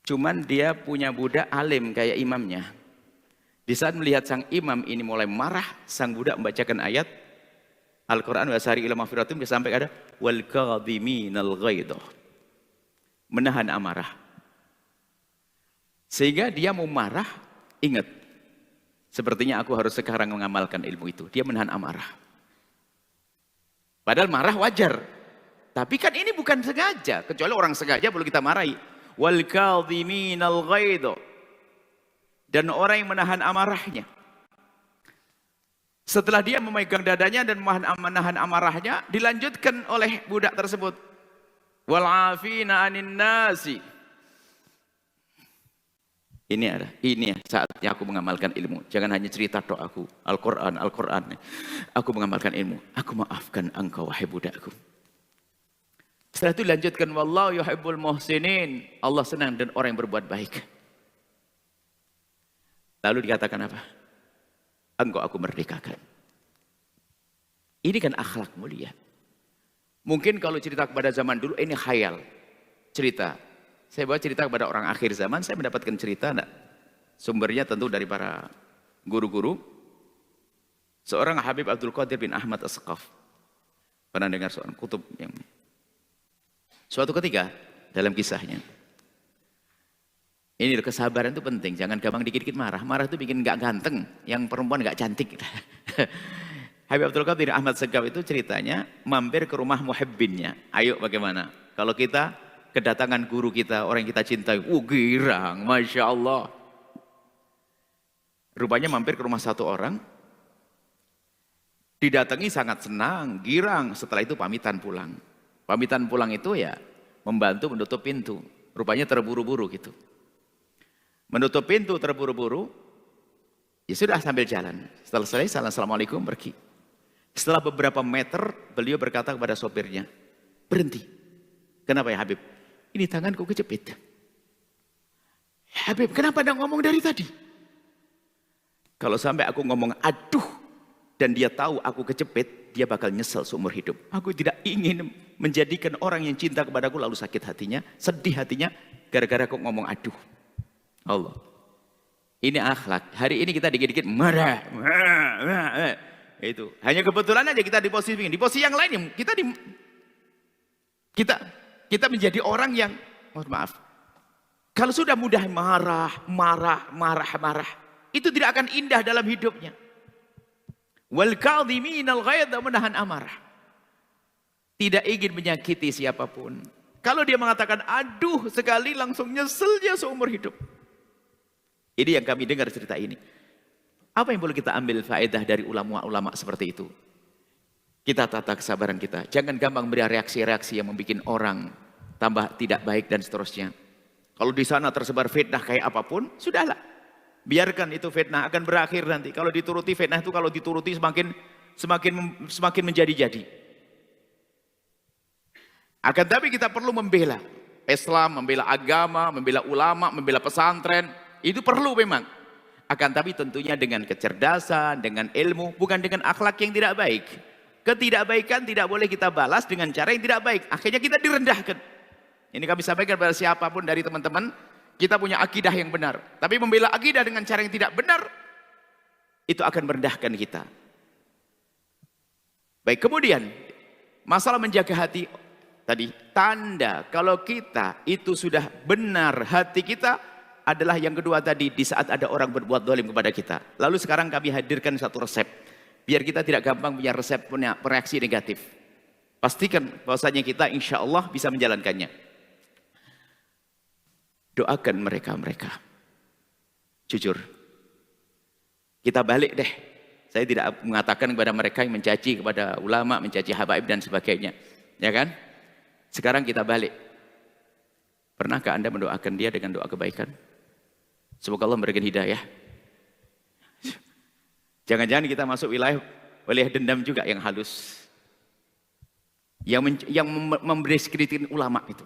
Cuman dia punya budak alim kayak imamnya. Di saat melihat sang imam ini mulai marah, sang budak membacakan ayat Al-Quran wasari ila maghfiratin, dia sampai ada wal kadhiminal ghaidh. Menahan amarah. Sehingga dia mau marah, ingat. Sepertinya aku harus sekarang mengamalkan ilmu itu. Dia menahan amarah. Padahal marah wajar. Tapi kan ini bukan sengaja. Kecuali orang sengaja perlu kita marahi. Wal kadhiminal ghaidh. Dan orang yang menahan amarahnya. Setelah dia memegang dadanya dan menahan amarahnya, dilanjutkan oleh budak tersebut. Wal afina anin nasi. Ini saatnya aku mengamalkan ilmu. Jangan hanya cerita doaku. Al-Quran. Aku mengamalkan ilmu. Aku maafkan engkau wahai budakku. Setelah itu dilanjutkan. Wallahu yuhibbul muhsinin. Allah senang dan orang yang berbuat baik. Lalu dikatakan apa? Engkau aku merdekakan. Ini kan akhlak mulia. Mungkin kalau cerita kepada zaman dulu ini khayal. Cerita. Saya bawa cerita kepada orang akhir zaman, saya mendapatkan cerita, enggak? Sumbernya tentu dari para guru-guru. Seorang Habib Abdul Qadir bin Ahmad As-Saqaf. Pernah dengar seorang kutub yang... Suatu ketika, dalam kisahnya. Ini kesabaran itu penting, jangan gampang dikit-dikit marah. Marah itu bikin enggak ganteng, yang perempuan enggak cantik. Habib Abdul Qadir bin Ahmad As-Saqaf itu ceritanya mampir ke rumah muhibbinnya. Ayo bagaimana? Kalau kita kedatangan guru kita, orang yang kita cintai, girang, Masya Allah. Rupanya mampir ke rumah satu orang, didatangi sangat senang, girang, setelah itu pamitan pulang. Pamitan pulang itu ya, membantu menutup pintu. Rupanya terburu-buru gitu. Menutup pintu terburu-buru, ya sudah sambil jalan. Setelah selesai, assalamualaikum, pergi. Setelah beberapa meter, beliau berkata kepada sopirnya, berhenti. Kenapa ya Habib? Ini tanganku kejepit. Habib, kenapa Anda ngomong dari tadi? Kalau sampai aku ngomong aduh, dan dia tahu aku kejepit, dia bakal nyesel seumur hidup. Aku tidak ingin menjadikan orang yang cinta kepadaku lalu sakit hatinya, sedih hatinya, gara-gara aku ngomong aduh. Allah. Ini akhlak. Hari ini kita dikit-dikit marah. Itu. Hanya kebetulan aja kita di posisi ini. Di posisi yang lain, kita menjadi orang yang, mohon maaf, Kalau sudah mudah marah, itu tidak akan indah dalam hidupnya. Wal kadhiminal ghaidha, menahan amarah. Tidak ingin menyakiti siapapun. Kalau dia mengatakan aduh sekali langsung nyesel dia seumur hidup. Ini yang kami dengar cerita ini. Apa yang boleh kita ambil faedah dari ulama-ulama seperti itu? Kita tata kesabaran kita. Jangan gampang beri reaksi-reaksi yang membuat orang tambah tidak baik dan seterusnya. Kalau di sana tersebar fitnah kayak apapun, sudahlah. Biarkan itu fitnah, akan berakhir nanti. Kalau dituruti fitnah itu, kalau dituruti semakin menjadi-jadi. Akan tapi kita perlu membela Islam, membela agama, membela ulama, membela pesantren. Itu perlu memang. Akan tapi tentunya dengan kecerdasan, dengan ilmu, bukan dengan akhlak yang tidak baik. Ketidakbaikan tidak boleh kita balas dengan cara yang tidak baik. Akhirnya kita direndahkan. Ini kami sampaikan kepada siapapun dari teman-teman, kita punya akidah yang benar. Tapi membela akidah dengan cara yang tidak benar, itu akan merendahkan kita. Baik, kemudian masalah menjaga hati tadi, tanda kalau kita itu sudah benar hati kita adalah yang kedua tadi, di saat ada orang berbuat zalim kepada kita. Lalu sekarang kami hadirkan satu resep, biar kita tidak gampang punya resep, punya reaksi negatif. Pastikan bahwasanya kita insya Allah bisa menjalankannya. Doakan mereka. Jujur. Kita balik deh. Saya tidak mengatakan kepada mereka yang mencaci kepada ulama, mencaci habaib dan sebagainya. Ya kan? Sekarang kita balik. Pernahkah Anda mendoakan dia dengan doa kebaikan? Semoga Allah memberikan hidayah. Jangan-jangan kita masuk wilayah dendam juga yang halus. Yang memberi ulama itu.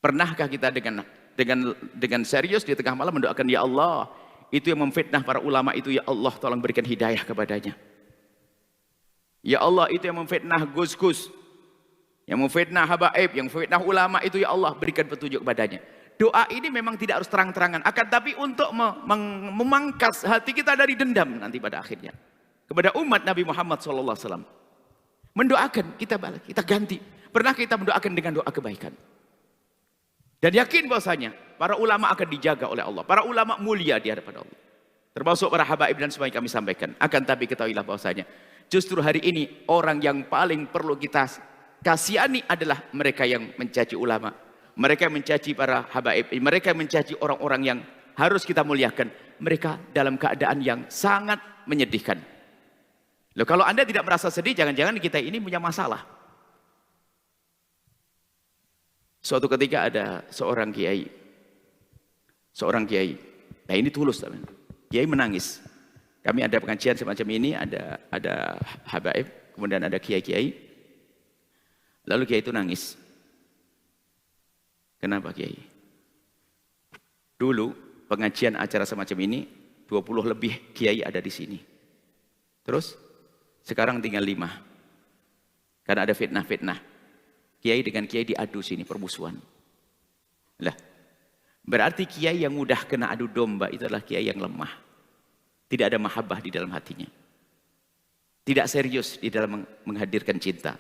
Pernahkah kita dengan serius di tengah malam mendoakan, ya Allah, itu yang memfitnah para ulama itu, ya Allah tolong berikan hidayah kepadanya. Ya Allah, itu yang memfitnah gus-gus, yang memfitnah habaib, yang memfitnah ulama itu, ya Allah berikan petunjuk kepadanya. Doa ini memang tidak harus terang-terangan, akan tapi untuk memangkas hati kita dari dendam nanti pada akhirnya kepada umat Nabi Muhammad SAW. Mendoakan, kita balik, kita ganti. Pernah kita mendoakan dengan doa kebaikan. Dan yakin bahwasanya para ulama akan dijaga oleh Allah. Para ulama mulia di hadapan Allah. Termasuk para habaib dan semua yang kami sampaikan. Akan tapi ketahuilah bahwasanya justru hari ini orang yang paling perlu kita kasihani adalah mereka yang mencaci ulama. Mereka yang mencaci para habaib. Mereka yang mencaci orang-orang yang harus kita muliakan. Mereka dalam keadaan yang sangat menyedihkan. Loh, kalau Anda tidak merasa sedih, jangan-jangan kita ini punya masalah. Suatu ketika ada seorang kiai. Nah ini tulus, teman. Kiai menangis. Kami ada pengajian semacam ini, ada habaib, kemudian ada kiai-kiai. Lalu kiai itu nangis. Kenapa kiai? Dulu pengajian acara semacam ini 20 lebih kiai ada di sini. Terus sekarang tinggal 5. Karena ada fitnah-fitnah. Kiai dengan kiai diadu sini, permusuhan. Lah, berarti kiai yang mudah kena adu domba itu adalah kiai yang lemah. Tidak ada mahabbah di dalam hatinya. Tidak serius di dalam menghadirkan cinta.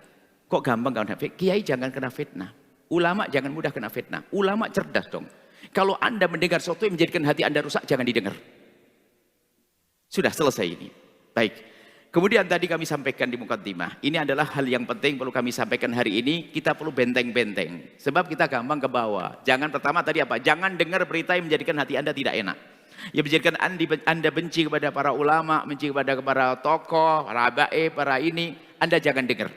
Kok gampang kena fitnah? Kiai jangan kena fitnah. Ulama jangan mudah kena fitnah. Ulama cerdas dong. Kalau Anda mendengar sesuatu yang menjadikan hati Anda rusak, jangan didengar. Sudah selesai ini. Baik. Kemudian tadi kami sampaikan di mukaddimah, ini adalah hal yang penting perlu kami sampaikan hari ini, kita perlu benteng-benteng. Sebab kita gampang ke bawah. Jangan pertama tadi apa? Jangan dengar berita yang menjadikan hati Anda tidak enak. Yang menjadikan Anda benci kepada para ulama, benci kepada para tokoh, para habaib, para ini, Anda jangan dengar.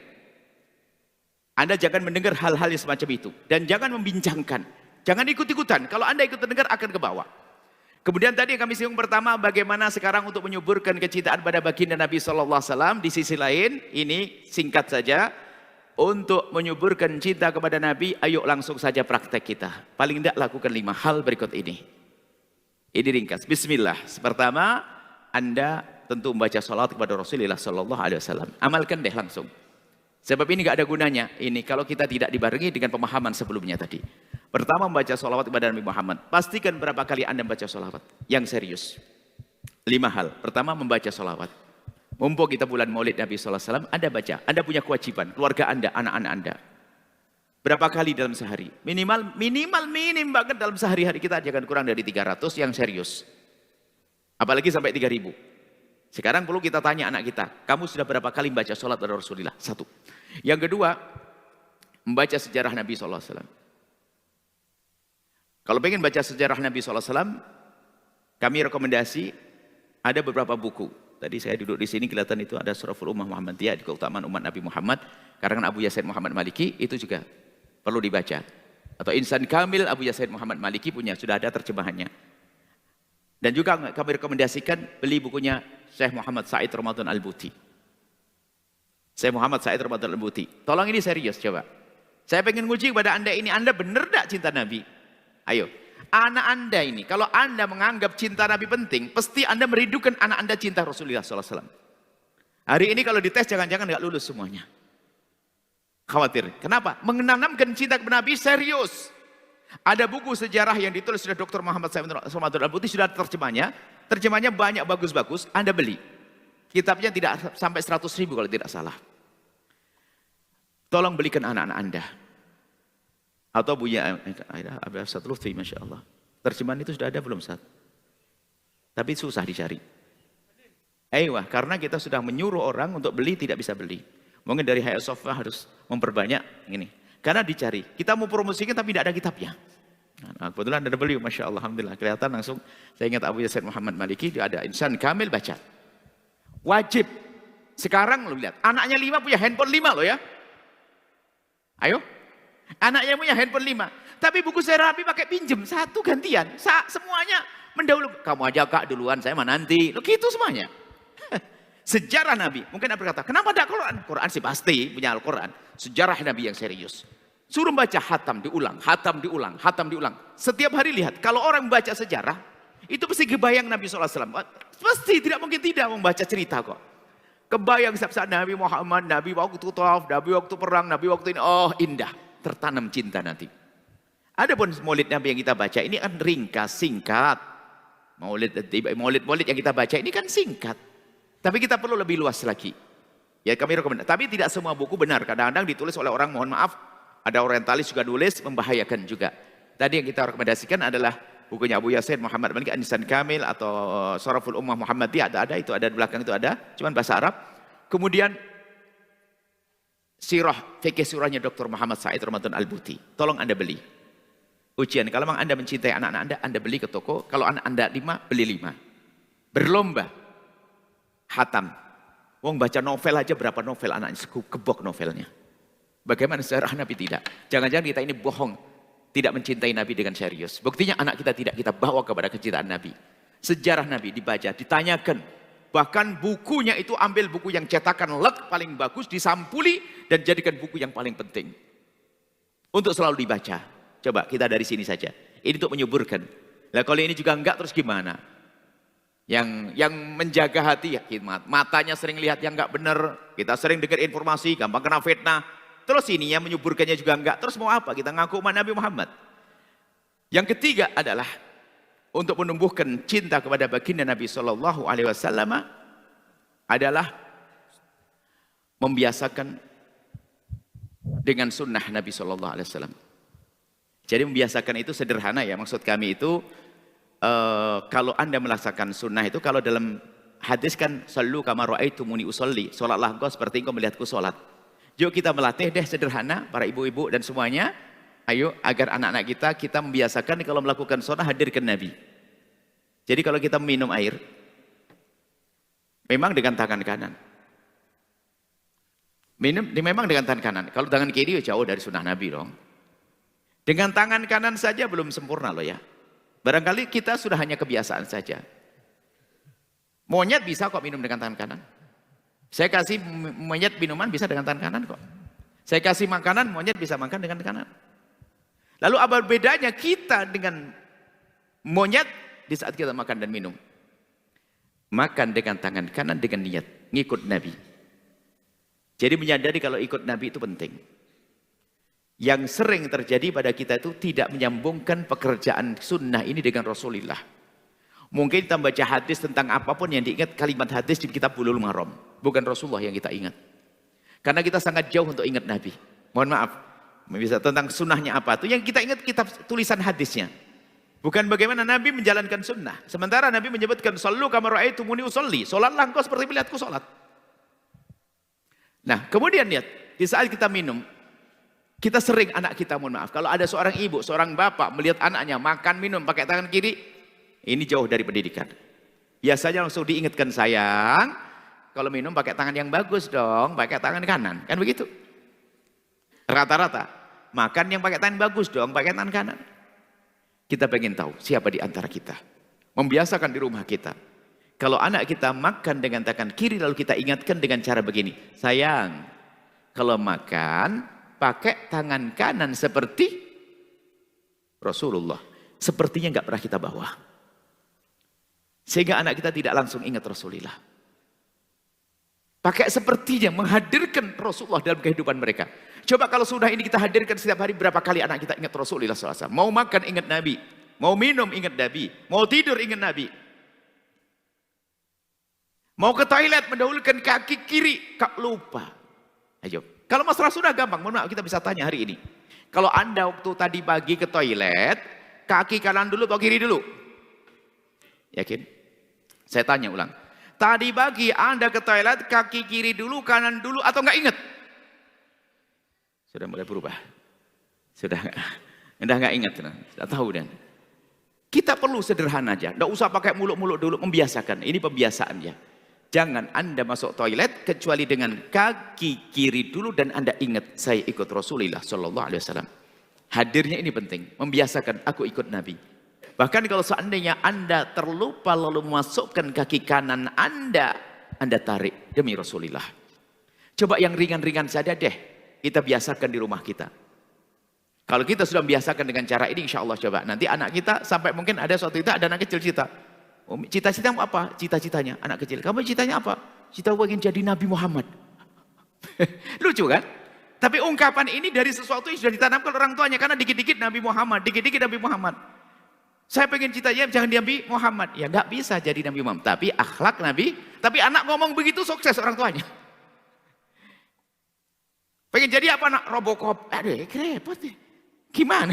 Anda jangan mendengar hal-hal yang semacam itu. Dan jangan membincangkan. Jangan ikut-ikutan. Kalau Anda ikut mendengar akan ke bawah. Kemudian tadi yang kami singgung pertama, bagaimana sekarang untuk menyuburkan kecintaan pada baginda Nabi SAW. Di sisi lain, ini singkat saja, untuk menyuburkan cinta kepada Nabi, ayo langsung saja praktek kita. Paling tidak lakukan 5 hal berikut ini. Ini ringkas. Bismillah. Pertama, Anda tentu membaca salawat kepada Rasulullah SAW. Amalkan deh langsung. Sebab ini gak ada gunanya. Ini kalau kita tidak dibarengi dengan pemahaman sebelumnya tadi. Pertama, membaca sholawat kepada Nabi Muhammad. Pastikan berapa kali Anda membaca sholawat. Yang serius. 5 hal. Pertama, membaca sholawat. Mumpung kita bulan maulid Nabi SAW, Anda baca. Anda punya kewajiban. Keluarga Anda, anak-anak Anda. Berapa kali dalam sehari? Minim banget dalam sehari-hari kita jangan kurang dari 300 yang serius. Apalagi sampai 3000. Sekarang perlu kita tanya anak kita, kamu sudah berapa kali membaca sholat dari Rasulullah? 1. Yang kedua, membaca sejarah Nabi SAW. Kalau pengen baca sejarah Nabi SAW, kami rekomendasi ada beberapa buku. Tadi saya duduk di sini kelihatan itu ada Syaraful Ummah Muhammadiyah, di keutamaan umat Nabi Muhammad, karangan Abu Yazid Muhammad Maliki, itu juga perlu dibaca. Atau Insan Kamil Abu Yazid Muhammad Maliki punya, sudah ada terjemahannya. Dan juga kami rekomendasikan beli bukunya Syekh Muhammad Said Ramadan Al-Buti. Syekh Muhammad Said Ramadan Al-Buti. Tolong ini serius coba. Saya pengen nguji kepada Anda ini, Anda benar tak cinta Nabi? Ayo. Anak Anda ini, kalau Anda menganggap cinta Nabi penting, pasti Anda merindukan anak Anda cinta Rasulullah SAW. Hari ini kalau dites jangan-jangan nggak lulus semuanya. Khawatir. Kenapa? Menanamkan cinta kepada Nabi serius. Ada buku sejarah yang ditulis oleh Dr. Muhammad Said Ramadan Al-Buti, sudah terjemahnya. Terjemahnya banyak bagus-bagus, Anda beli. Kitabnya tidak sampai 100.000 kalau tidak salah. Tolong belikan anak-anak Anda. Atau Buya Abdul Lutfi, Masya Allah. Terjemahan itu sudah ada belum, Ustaz? Tapi susah dicari. Karena kita sudah menyuruh orang untuk beli, tidak bisa beli. Mungkin dari Hayat Sofa harus memperbanyak ini. Karena dicari. Kita mau promosikan tapi tidak ada kitabnya. Nah, kebetulan ada beliau, Masya Allah, Alhamdulillah. Kelihatan langsung, saya ingat Abu Yazid Muhammad Maliki, dia ada Insan Kamil, baca. Wajib. Sekarang lo lihat, anaknya 5 punya handphone 5 loh ya. Ayo. Anaknya punya handphone 5. Tapi buku serapi pakai pinjem, 1 gantian. Semuanya mendahulu. Kamu aja Kak duluan, saya mah nanti. Lo gitu semuanya. Sejarah Nabi. Mungkin Anda berkata, kenapa ada Quran? Quran sih pasti punya Al-Quran. Sejarah Nabi yang serius. Suruh baca hatam diulang, hatam diulang, hatam diulang. Setiap hari lihat, kalau orang baca sejarah, itu pasti kebayang Nabi SAW. Pasti, tidak mungkin tidak membaca cerita kok. Kebayang saat Nabi Muhammad, Nabi waktu tawaf, Nabi waktu perang, Nabi waktu ini. Oh indah, tertanam cinta nanti. Adapun maulid Nabi yang kita baca, ini kan ringkas, singkat. Maulid yang kita baca ini kan singkat. Tapi kita perlu lebih luas lagi. Ya kami rekomendasi. Tapi tidak semua buku benar. Kadang-kadang ditulis oleh orang, mohon maaf, ada orientalis juga nulis, membahayakan juga. Tadi yang kita rekomendasikan adalah bukunya Abu Yazid Muhammad Maliki, Insan Kamil atau Syaraful Ummah Muhammadiyah, ada itu ada di belakang itu ada, cuman bahasa Arab. Kemudian sirah, fikih surahnya Dr. Muhammad Said Ramadan Al-Buti. Tolong Anda beli. Ujian, kalau memang Anda mencintai anak-anak Anda beli ke toko. Kalau anak Anda 5, beli 5. Berlomba. Hatam. Wong baca novel aja berapa novel anaknya, kebok novelnya. Bagaimana sejarah Nabi tidak? Jangan-jangan kita ini bohong. Tidak mencintai Nabi dengan serius. Buktinya anak kita tidak kita bawa kepada kecintaan Nabi. Sejarah Nabi dibaca, ditanyakan. Bahkan bukunya itu ambil buku yang cetakan lek paling bagus, disampuli dan jadikan buku yang paling penting. Untuk selalu dibaca. Coba kita dari sini saja. Ini untuk menyuburkan. Nah kalau ini juga enggak terus gimana? Yang menjaga hati ya khidmat. Matanya sering lihat yang enggak benar. Kita sering dengar informasi, gampang kena fitnah. Terus ini yang menyuburkannya juga enggak. Terus mau apa? Kita ngaku umat Nabi Muhammad. Yang ketiga adalah untuk menumbuhkan cinta kepada baginda Nabi Shallallahu Alaihi Wasallam adalah membiasakan dengan sunnah Nabi Shallallahu Alaihi Wasallam. Jadi membiasakan itu sederhana ya. Maksud kami itu kalau Anda melaksanakan sunnah itu, kalau dalam hadis kan sallu kama ra'aitumuni usolli, sholatlah engkau seperti engkau melihatku sholat. Yuk kita melatih deh sederhana para ibu-ibu dan semuanya. Ayo agar anak-anak kita membiasakan kalau melakukan sholat hadirkan Nabi. Jadi kalau kita minum air, memang dengan tangan kanan. Memang dengan tangan kanan. Kalau tangan kiri jauh dari sunnah Nabi dong. Dengan tangan kanan saja belum sempurna loh ya. Barangkali kita sudah hanya kebiasaan saja. Monyet bisa kok minum dengan tangan kanan. Saya kasih monyet minuman bisa dengan tangan kanan kok. Saya kasih makanan, monyet bisa makan dengan kanan. Lalu apa bedanya kita dengan monyet di saat kita makan dan minum? Makan dengan tangan kanan dengan niat ngikut Nabi. Jadi menyadari kalau ikut Nabi itu penting. Yang sering terjadi pada kita itu tidak menyambungkan pekerjaan sunnah ini dengan Rasulullah. Mungkin kita baca hadis tentang apapun yang diingat kalimat hadis di kitab Bulughul Maram. Bukan Rasulullah yang kita ingat. Karena kita sangat jauh untuk ingat Nabi. Mohon maaf. Bisa tentang sunnahnya apa? Itu yang kita ingat kitab tulisan hadisnya. Bukan bagaimana Nabi menjalankan sunnah. Sementara Nabi menyebutkan, "Shallu kama ra'aitumuni usolli." Salatlah engkau seperti melihatku salat. Nah, kemudian lihat, di saat kita minum, kita sering anak kita, mohon maaf, kalau ada seorang ibu, seorang bapak melihat anaknya makan minum pakai tangan kiri, ini jauh dari pendidikan. Biasanya langsung diingatkan, sayang, kalau minum pakai tangan yang bagus dong, pakai tangan kanan. Kan begitu? Rata-rata, makan yang pakai tangan bagus dong, pakai tangan kanan. Kita pengen tahu siapa di antara kita. Membiasakan di rumah kita. Kalau anak kita makan dengan tangan kiri, lalu kita ingatkan dengan cara begini. Sayang, kalau makan, pakai tangan kanan seperti Rasulullah. Sepertinya nggak pernah kita bawa. Sehingga anak kita tidak langsung ingat Rasulullah. Pakai sepertinya, menghadirkan Rasulullah dalam kehidupan mereka. Coba kalau sudah ini kita hadirkan setiap hari, berapa kali anak kita ingat Rasulullah SAW. Mau makan ingat Nabi. Mau minum ingat Nabi. Mau tidur ingat Nabi. Mau ke toilet mendahulukan kaki kiri, kak lupa. Ayo. Kalau masalah sudah gampang, mohon maaf kita bisa tanya hari ini. Kalau Anda waktu tadi pagi ke toilet, kaki kanan dulu atau kiri dulu? Yakin? Saya tanya ulang. Tadi pagi Anda ke toilet, kaki kiri dulu, kanan dulu, atau nggak ingat? Sudah mulai berubah. Sudah nggak ingat. Sudah tahu dan. Kita perlu sederhana aja. Nggak usah pakai muluk-muluk dulu, membiasakan. Ini pembiasaan ya. Jangan Anda masuk toilet kecuali dengan kaki kiri dulu dan Anda ingat saya ikut Rasulullah Sallallahu Alaihi Wasallam. Hadirnya ini penting. Membiasakan aku ikut Nabi. Bahkan kalau seandainya Anda terlupa lalu memasukkan kaki kanan Anda tarik demi Rasulullah. Coba yang ringan-ringan saja deh. Kita biasakan di rumah kita. Kalau kita sudah biasakan dengan cara ini, insya Allah coba. Nanti anak kita sampai mungkin ada suatu kita ada anak kecil cita. Oh, cita-cita apa? Cita-citanya anak kecil. Kamu citanya apa? Cita ingin jadi Nabi Muhammad. Lucu kan? Tapi ungkapan ini dari sesuatu yang sudah ditanamkan orang tuanya. Karena dikit-dikit Nabi Muhammad, dikit-dikit Nabi Muhammad. Saya pengen citanya jangan Nabi Muhammad. Ya nggak bisa jadi Nabi Muhammad. Tapi akhlak Nabi. Tapi anak ngomong begitu sukses orang tuanya. Pengen jadi apa anak? Robocop. Aduh, repot nih. Gimana?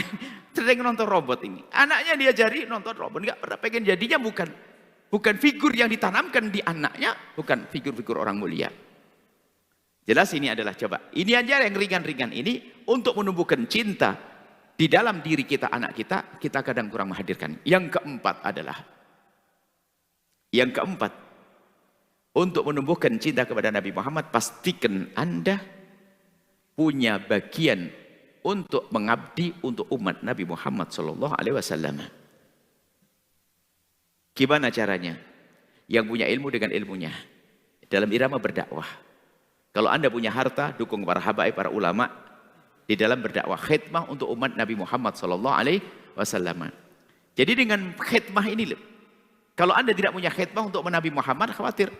Sering nonton robot ini. Anaknya diajari nonton robot. Enggak pernah pengen jadinya bukan figur yang ditanamkan di anaknya. Bukan figur-figur orang mulia. Jelas ini adalah coba. Ini aja yang ringan-ringan ini. Untuk menumbuhkan cinta di dalam diri kita, anak kita. Kita kadang kurang menghadirkan. Yang keempat adalah. Yang keempat. Untuk menumbuhkan cinta kepada Nabi Muhammad. Pastikan Anda punya bagian untuk mengabdi untuk umat Nabi Muhammad Sallallahu Alaihi Wasallam. Gimana caranya? Yang punya ilmu dengan ilmunya dalam irama berdakwah. Kalau Anda punya harta, dukung para habaib, para ulama di dalam berdakwah, khidmah untuk umat Nabi Muhammad Sallallahu Alaihi Wasallam. Jadi dengan khidmah ini, kalau Anda tidak punya khidmah untuk Nabi Muhammad, khawatir.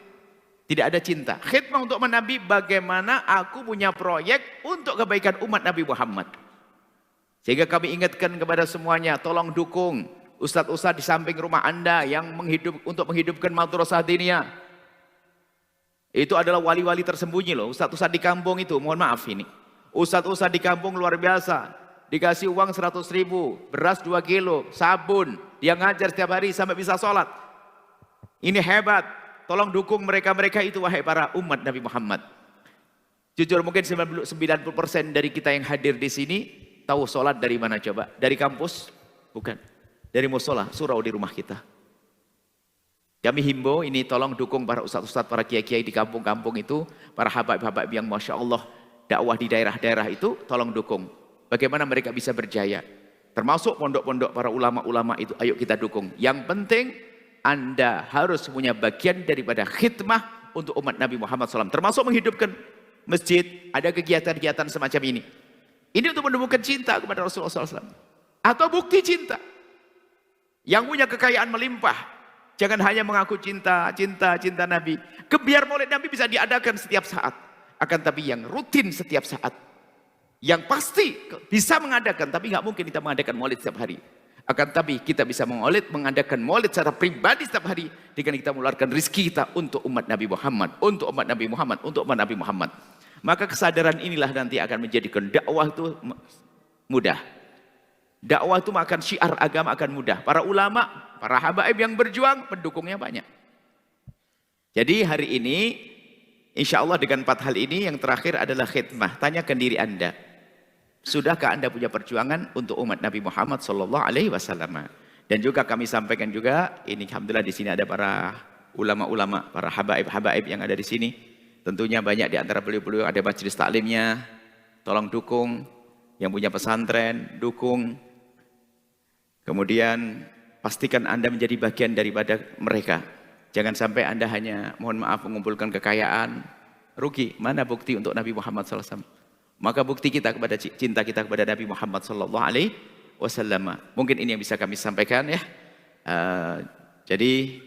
Tidak ada cinta. Khidmah untuk Nabi, bagaimana aku punya proyek untuk kebaikan umat Nabi Muhammad. Sehingga kami ingatkan kepada semuanya, tolong dukung ustadz-ustadz di samping rumah Anda yang untuk menghidupkan madrasah diniyah. Itu adalah wali-wali tersembunyi loh. Ustadz-ustadz di kampung itu, mohon maaf ini. Ustadz-ustadz di kampung luar biasa. Dikasih uang 100.000, beras 2 kilo, sabun. Dia ngajar setiap hari sampai bisa sholat. Ini hebat. Tolong dukung mereka-mereka itu, wahai para umat Nabi Muhammad. Jujur mungkin 90% dari kita yang hadir di sini tahu sholat dari mana coba? Dari kampus? Bukan. Dari musola, surau di rumah kita. Kami himbau ini tolong dukung para ustadz-ustadz, para kiai-kiai di kampung-kampung itu, para habaib-habaib yang Masya Allah dakwah di daerah-daerah itu, tolong dukung. Bagaimana mereka bisa berjaya. Termasuk pondok-pondok para ulama-ulama itu, ayo kita dukung. Yang penting, Anda harus punya bagian daripada khidmah untuk umat Nabi Muhammad SAW. Termasuk menghidupkan masjid, ada kegiatan-kegiatan semacam ini. Ini untuk menumbuhkan cinta kepada Rasulullah SAW. Atau bukti cinta. Yang punya kekayaan melimpah. Jangan hanya mengaku cinta Nabi. Biar maulid Nabi bisa diadakan setiap saat. Akan tapi yang rutin setiap saat. Yang pasti bisa mengadakan, tapi nggak mungkin kita mengadakan maulid setiap hari. Akan tapi kita bisa mengadakan maulid secara pribadi setiap hari dengan kita mengeluarkan rezeki kita untuk umat Nabi Muhammad, untuk umat Nabi Muhammad, untuk umat Nabi Muhammad. Maka kesadaran inilah nanti akan menjadikan dakwah itu mudah. Dakwah itu akan syiar agama akan mudah. Para ulama, para habaib yang berjuang, pendukungnya banyak. Jadi hari ini, insya Allah dengan 4 hal ini, yang terakhir adalah khidmah. Tanyakan diri Anda, sudahkah Anda punya perjuangan untuk umat Nabi Muhammad SAW? Dan juga kami sampaikan juga, ini alhamdulillah di sini ada para ulama-ulama, para habaib-habaib yang ada di sini. Tentunya banyak di antara beliau-beliau ada majelis taklimnya, tolong dukung. Yang punya pesantren, dukung. Kemudian pastikan Anda menjadi bagian daripada mereka. Jangan sampai Anda hanya, mohon maaf, mengumpulkan kekayaan, rugi. Mana bukti untuk Nabi Muhammad SAW? Maka bukti kita kepada cinta kita kepada Nabi Muhammad SAW. Mungkin ini yang bisa kami sampaikan ya. Jadi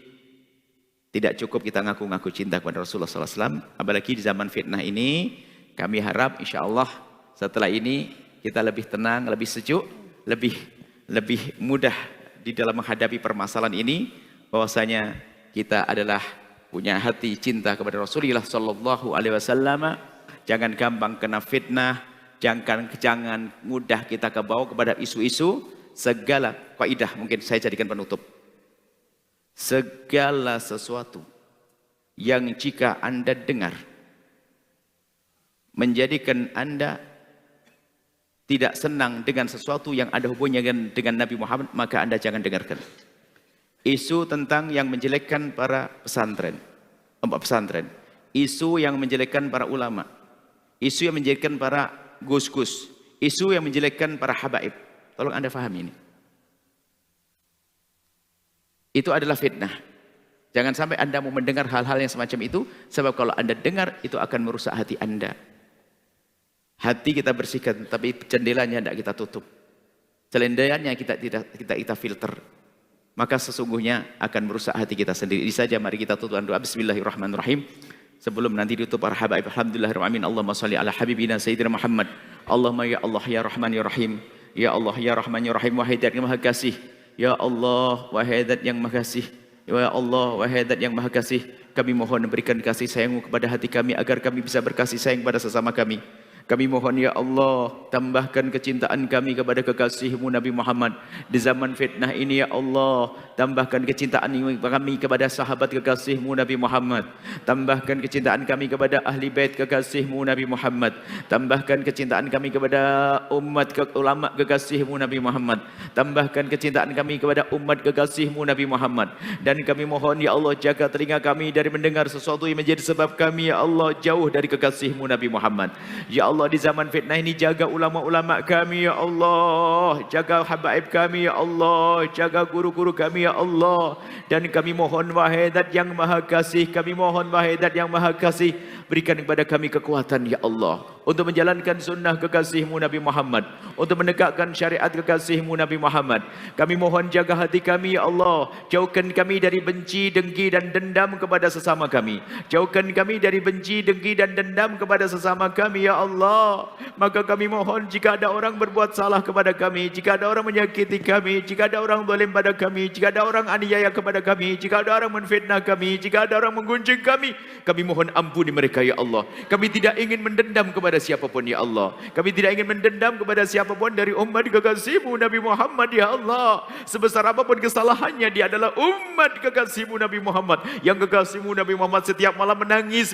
tidak cukup kita ngaku-ngaku cinta kepada Rasulullah SAW. Apalagi di zaman fitnah ini, kami harap insya Allah setelah ini kita lebih tenang, lebih sejuk, lebih mudah di dalam menghadapi permasalahan ini. Bahwasanya kita adalah punya hati cinta kepada Rasulullah SAW. Jangan gampang kena fitnah, jangan mudah kita kebawa kepada isu-isu. Segala kaidah mungkin saya jadikan penutup. Segala sesuatu yang jika Anda dengar menjadikan Anda tidak senang dengan sesuatu yang ada hubungannya dengan Nabi Muhammad, maka Anda jangan dengarkan. Isu tentang yang menjelekkan para pesantren. Isu yang menjelekkan para ulama. Isu yang menjelekkan para gus-gus. Isu yang menjelekkan para habaib. Tolong Anda fahami ini. Itu adalah fitnah. Jangan sampai Anda mau mendengar hal-hal yang semacam itu. Sebab kalau Anda dengar, itu akan merusak hati Anda. Hati kita bersihkan, tapi jendelanya tidak kita tutup. Celendeannya kita filter. Maka sesungguhnya akan merusak hati kita sendiri. Ini saja, mari kita tutup doa. Bismillahirrahmanirrahim. Sebelum nanti ditutup para habaib, alhamdulillahirrahmanirrahim. Allahumma salli ala habibina Sayyidina Muhammad. Allahumma ya Allah ya Rahman ya Rahim. Ya Allah ya Rahman ya Rahim. Wahai Dat yang Maha Kasih. Ya Allah, wahai Dat yang Maha Kasih. Ya Allah, wahai Dat yang Maha Kasih. Kami mohon berikan kasih sayangmu kepada hati kami, agar kami bisa berkasih sayang pada sesama kami. Kami mohon ya Allah, tambahkan kecintaan kami kepada kekasihmu Nabi Muhammad. Di zaman fitnah ini ya Allah, tambahkan kecintaan kami kepada sahabat kekasihmu Nabi Muhammad. Tambahkan kecintaan kami kepada ahli bait kekasihmu Nabi Muhammad. Tambahkan kecintaan kami kepada umat ulama kekasihmu Nabi Muhammad. Tambahkan kecintaan kami kepada umat kekasihmu Nabi Muhammad. Dan kami mohon ya Allah, jaga telinga kami dari mendengar sesuatu yang menjadi sebab kami ya Allah jauh dari kekasihmu Nabi Muhammad. Ya Allah, di zaman fitnah ini jaga ulama-ulama kami ya Allah, jaga habaib kami ya Allah, jaga guru-guru kami ya Allah. Dan kami mohon wahai Dat yang Maha Kasih, kami mohon wahai Dat yang Maha Kasih, berikan kepada kami kekuatan ya Allah untuk menjalankan sunnah kekasihmu Nabi Muhammad, untuk menegakkan syariat kekasihmu Nabi Muhammad. Kami mohon jaga hati kami ya Allah, jauhkan kami dari benci, dengki dan dendam kepada sesama kami. Jauhkan kami dari benci, dengki dan dendam kepada sesama kami ya Allah. Maka kami mohon, jika ada orang berbuat salah kepada kami, jika ada orang menyakiti kami, jika ada orang zalim pada kami, jika ada orang aniaya kepada kami, jika ada orang menfitnah kami, jika ada orang menggunjing kami mohon ampuni mereka ya Allah. Kami tidak ingin mendendam kepada siapapun ya Allah. Kami tidak ingin mendendam kepada siapapun dari umat kekasihmu Nabi Muhammad ya Allah. Sebesar apapun kesalahannya, dia adalah umat kekasihmu Nabi Muhammad. Yang kekasihmu Nabi Muhammad setiap malam menangis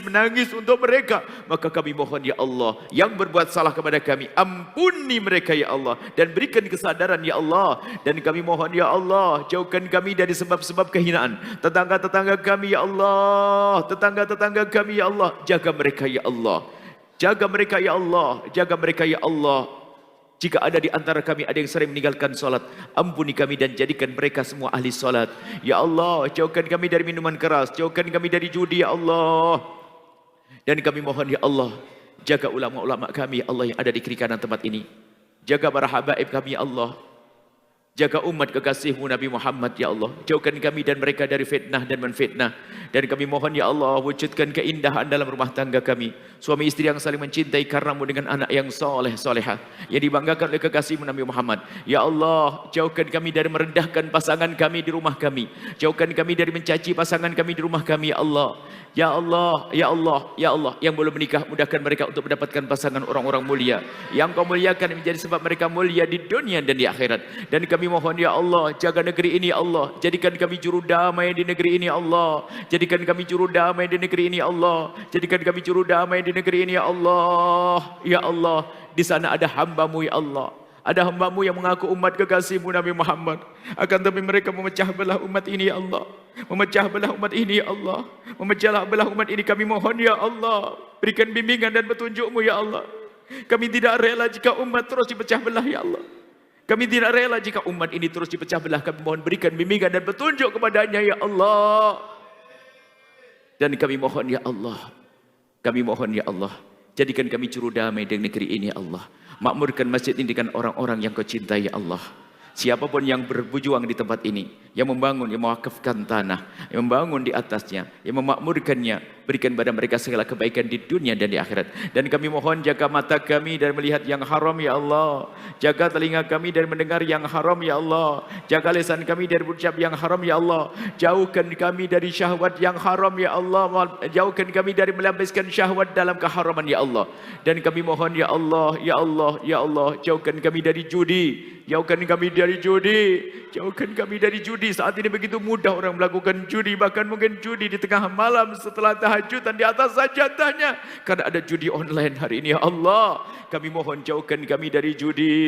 untuk mereka. Maka kami mohon ya Allah, yang berbuat salah kepada kami, ampuni mereka ya Allah, dan berikan kesadaran ya Allah. Dan kami mohon ya Allah, jauhkan kami dari sebab-sebab kehinaan tetangga-tetangga kami ya Allah. Tetangga-tetangga kami ya Allah, jaga mereka ya Allah, jaga mereka ya Allah, jaga mereka ya Allah. Jika ada di antara kami ada yang sering meninggalkan salat, ampuni kami dan jadikan mereka semua ahli salat ya Allah. Jauhkan kami dari minuman keras, jauhkan kami dari judi ya Allah. Dan kami mohon ya Allah, jaga ulama-ulama kami ya Allah yang ada di kiri kanan tempat ini. Jaga para habaib kami ya Allah. Jaga umat kekasihmu Nabi Muhammad ya Allah. Jauhkan kami dan mereka dari fitnah dan menfitnah. Dan kami mohon ya Allah, wujudkan keindahan dalam rumah tangga kami. Suami istri yang saling mencintai karenamu dengan anak yang soleh solehah, yang dibanggakan oleh kekasihmu Nabi Muhammad. Ya Allah, jauhkan kami dari merendahkan pasangan kami di rumah kami. Jauhkan kami dari mencaci pasangan kami di rumah kami ya Allah. Ya Allah, ya Allah, ya Allah, yang belum menikah mudahkan mereka untuk mendapatkan pasangan orang-orang mulia yang kau muliakan, menjadi sebab mereka mulia di dunia dan di akhirat. Dan kami mohon ya Allah, jaga negeri ini ya Allah, jadikan kami juru damai di negeri ini ya Allah, jadikan kami juru damai di negeri ini ya Allah, jadikan kami juru damai di negeri ini ya Allah. Ya Allah, di sana ada hamba-Mu ya Allah. Ada hamba-Mu yang mengaku umat kekasih-Mu Nabi Muhammad, akan tapi mereka memecah belah umat ini ya Allah. Memecah belah umat ini ya Allah. Memecah belah umat ini, kami mohon ya Allah, berikan bimbingan dan petunjuk-Mu ya Allah. Kami tidak rela jika umat terus dipecah belah ya Allah. Kami tidak rela jika umat ini terus dipecah belah. Kami mohon berikan bimbingan dan petunjuk kepadanya ya Allah. Dan kami mohon ya Allah, kami mohon ya Allah, jadikan kami juru damai di negeri ini ya Allah. Makmurkan masjid ini dengan orang-orang yang kau cintai ya Allah. Siapapun yang berjuang di tempat ini, yang membangun, yang mewakafkan tanah, yang membangun di atasnya, yang memakmurkannya, berikan pada mereka segala kebaikan di dunia dan di akhirat. Dan kami mohon jaga mata kami dari melihat yang haram ya Allah. Jaga telinga kami dari mendengar yang haram ya Allah. Jaga lisan kami dari berucap yang haram ya Allah. Jauhkan kami dari syahwat yang haram ya Allah. Jauhkan kami dari melampiaskan syahwat dalam keharaman ya Allah. Dan kami mohon ya Allah, ya Allah, ya Allah, jauhkan kami dari judi. Jauhkan kami dari judi. Jauhkan kami dari judi. Saat ini begitu mudah orang melakukan judi. Bahkan mungkin judi di tengah malam setelah tahajudan di atas sajadahnya. Karena ada judi online hari ini ya Allah. Kami mohon jauhkan kami dari judi.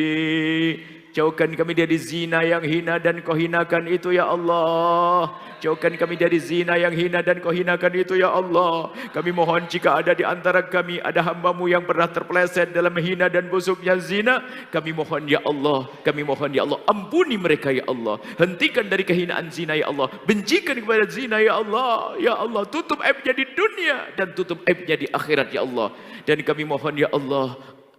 Jauhkan kami dari zina yang hina dan kau hinakan itu ya Allah. Jauhkan kami dari zina yang hina dan kau hinakan itu ya Allah. Kami mohon jika ada di antara kami ada hamba-Mu yang pernah terpeleset dalam hina dan busuknya zina, kami mohon ya Allah, kami mohon ya Allah, ampuni mereka ya Allah. Hentikan dari kehinaan zina ya Allah. Bencikan kepada zina ya Allah. Ya Allah, tutup aibnya di dunia dan tutup aibnya di akhirat ya Allah. Dan kami mohon ya Allah,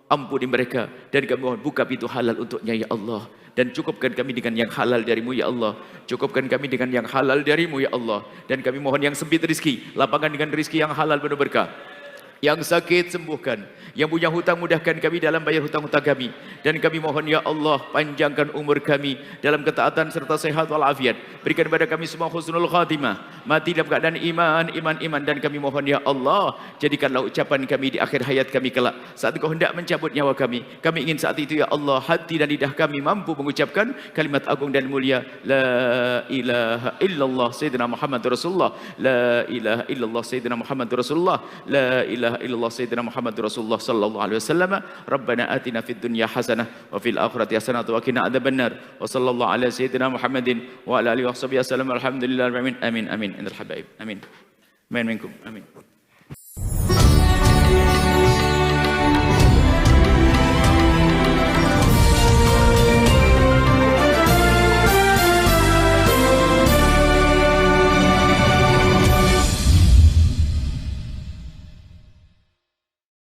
ampuni mereka, dan kami mohon buka pintu halal untuknya ya Allah. Dan cukupkan kami dengan yang halal darimu ya Allah. Cukupkan kami dengan yang halal darimu ya Allah. Dan kami mohon yang sempit rezeki, lapangkan dengan rezeki yang halal penuh berkah. Yang sakit sembuhkan, yang punya hutang mudahkan kami dalam bayar hutang-hutang kami. Dan kami mohon ya Allah, panjangkan umur kami dalam ketaatan serta sehat walafiat. Berikan kepada kami semua husnul khatimah, mati dalam keadaan iman. Dan kami mohon ya Allah, jadikanlah ucapan kami di akhir hayat kami kelak, saat Engkau hendak mencabut nyawa kami. Kami ingin saat itu ya Allah, hati dan lidah kami mampu mengucapkan kalimat agung dan mulia, la ilaha illallah sayyidina Muhammad Rasulullah, la ilaha illallah sayyidina Muhammad Rasulullah, la ilaha illallah sayyidina Muhammad Rasulullah sallallahu alaihi wasallam. Rabbana atina fid dunya hasanah wa fil akhirati hasanah wa qina adzabannar. Wa sallallahu ala sayyidina Muhammadin wa ala alihi wa sahbihi wasallam. Alhamdulillah, amin amin amin. Innal habaib. Amin. Amin minkum. Amin.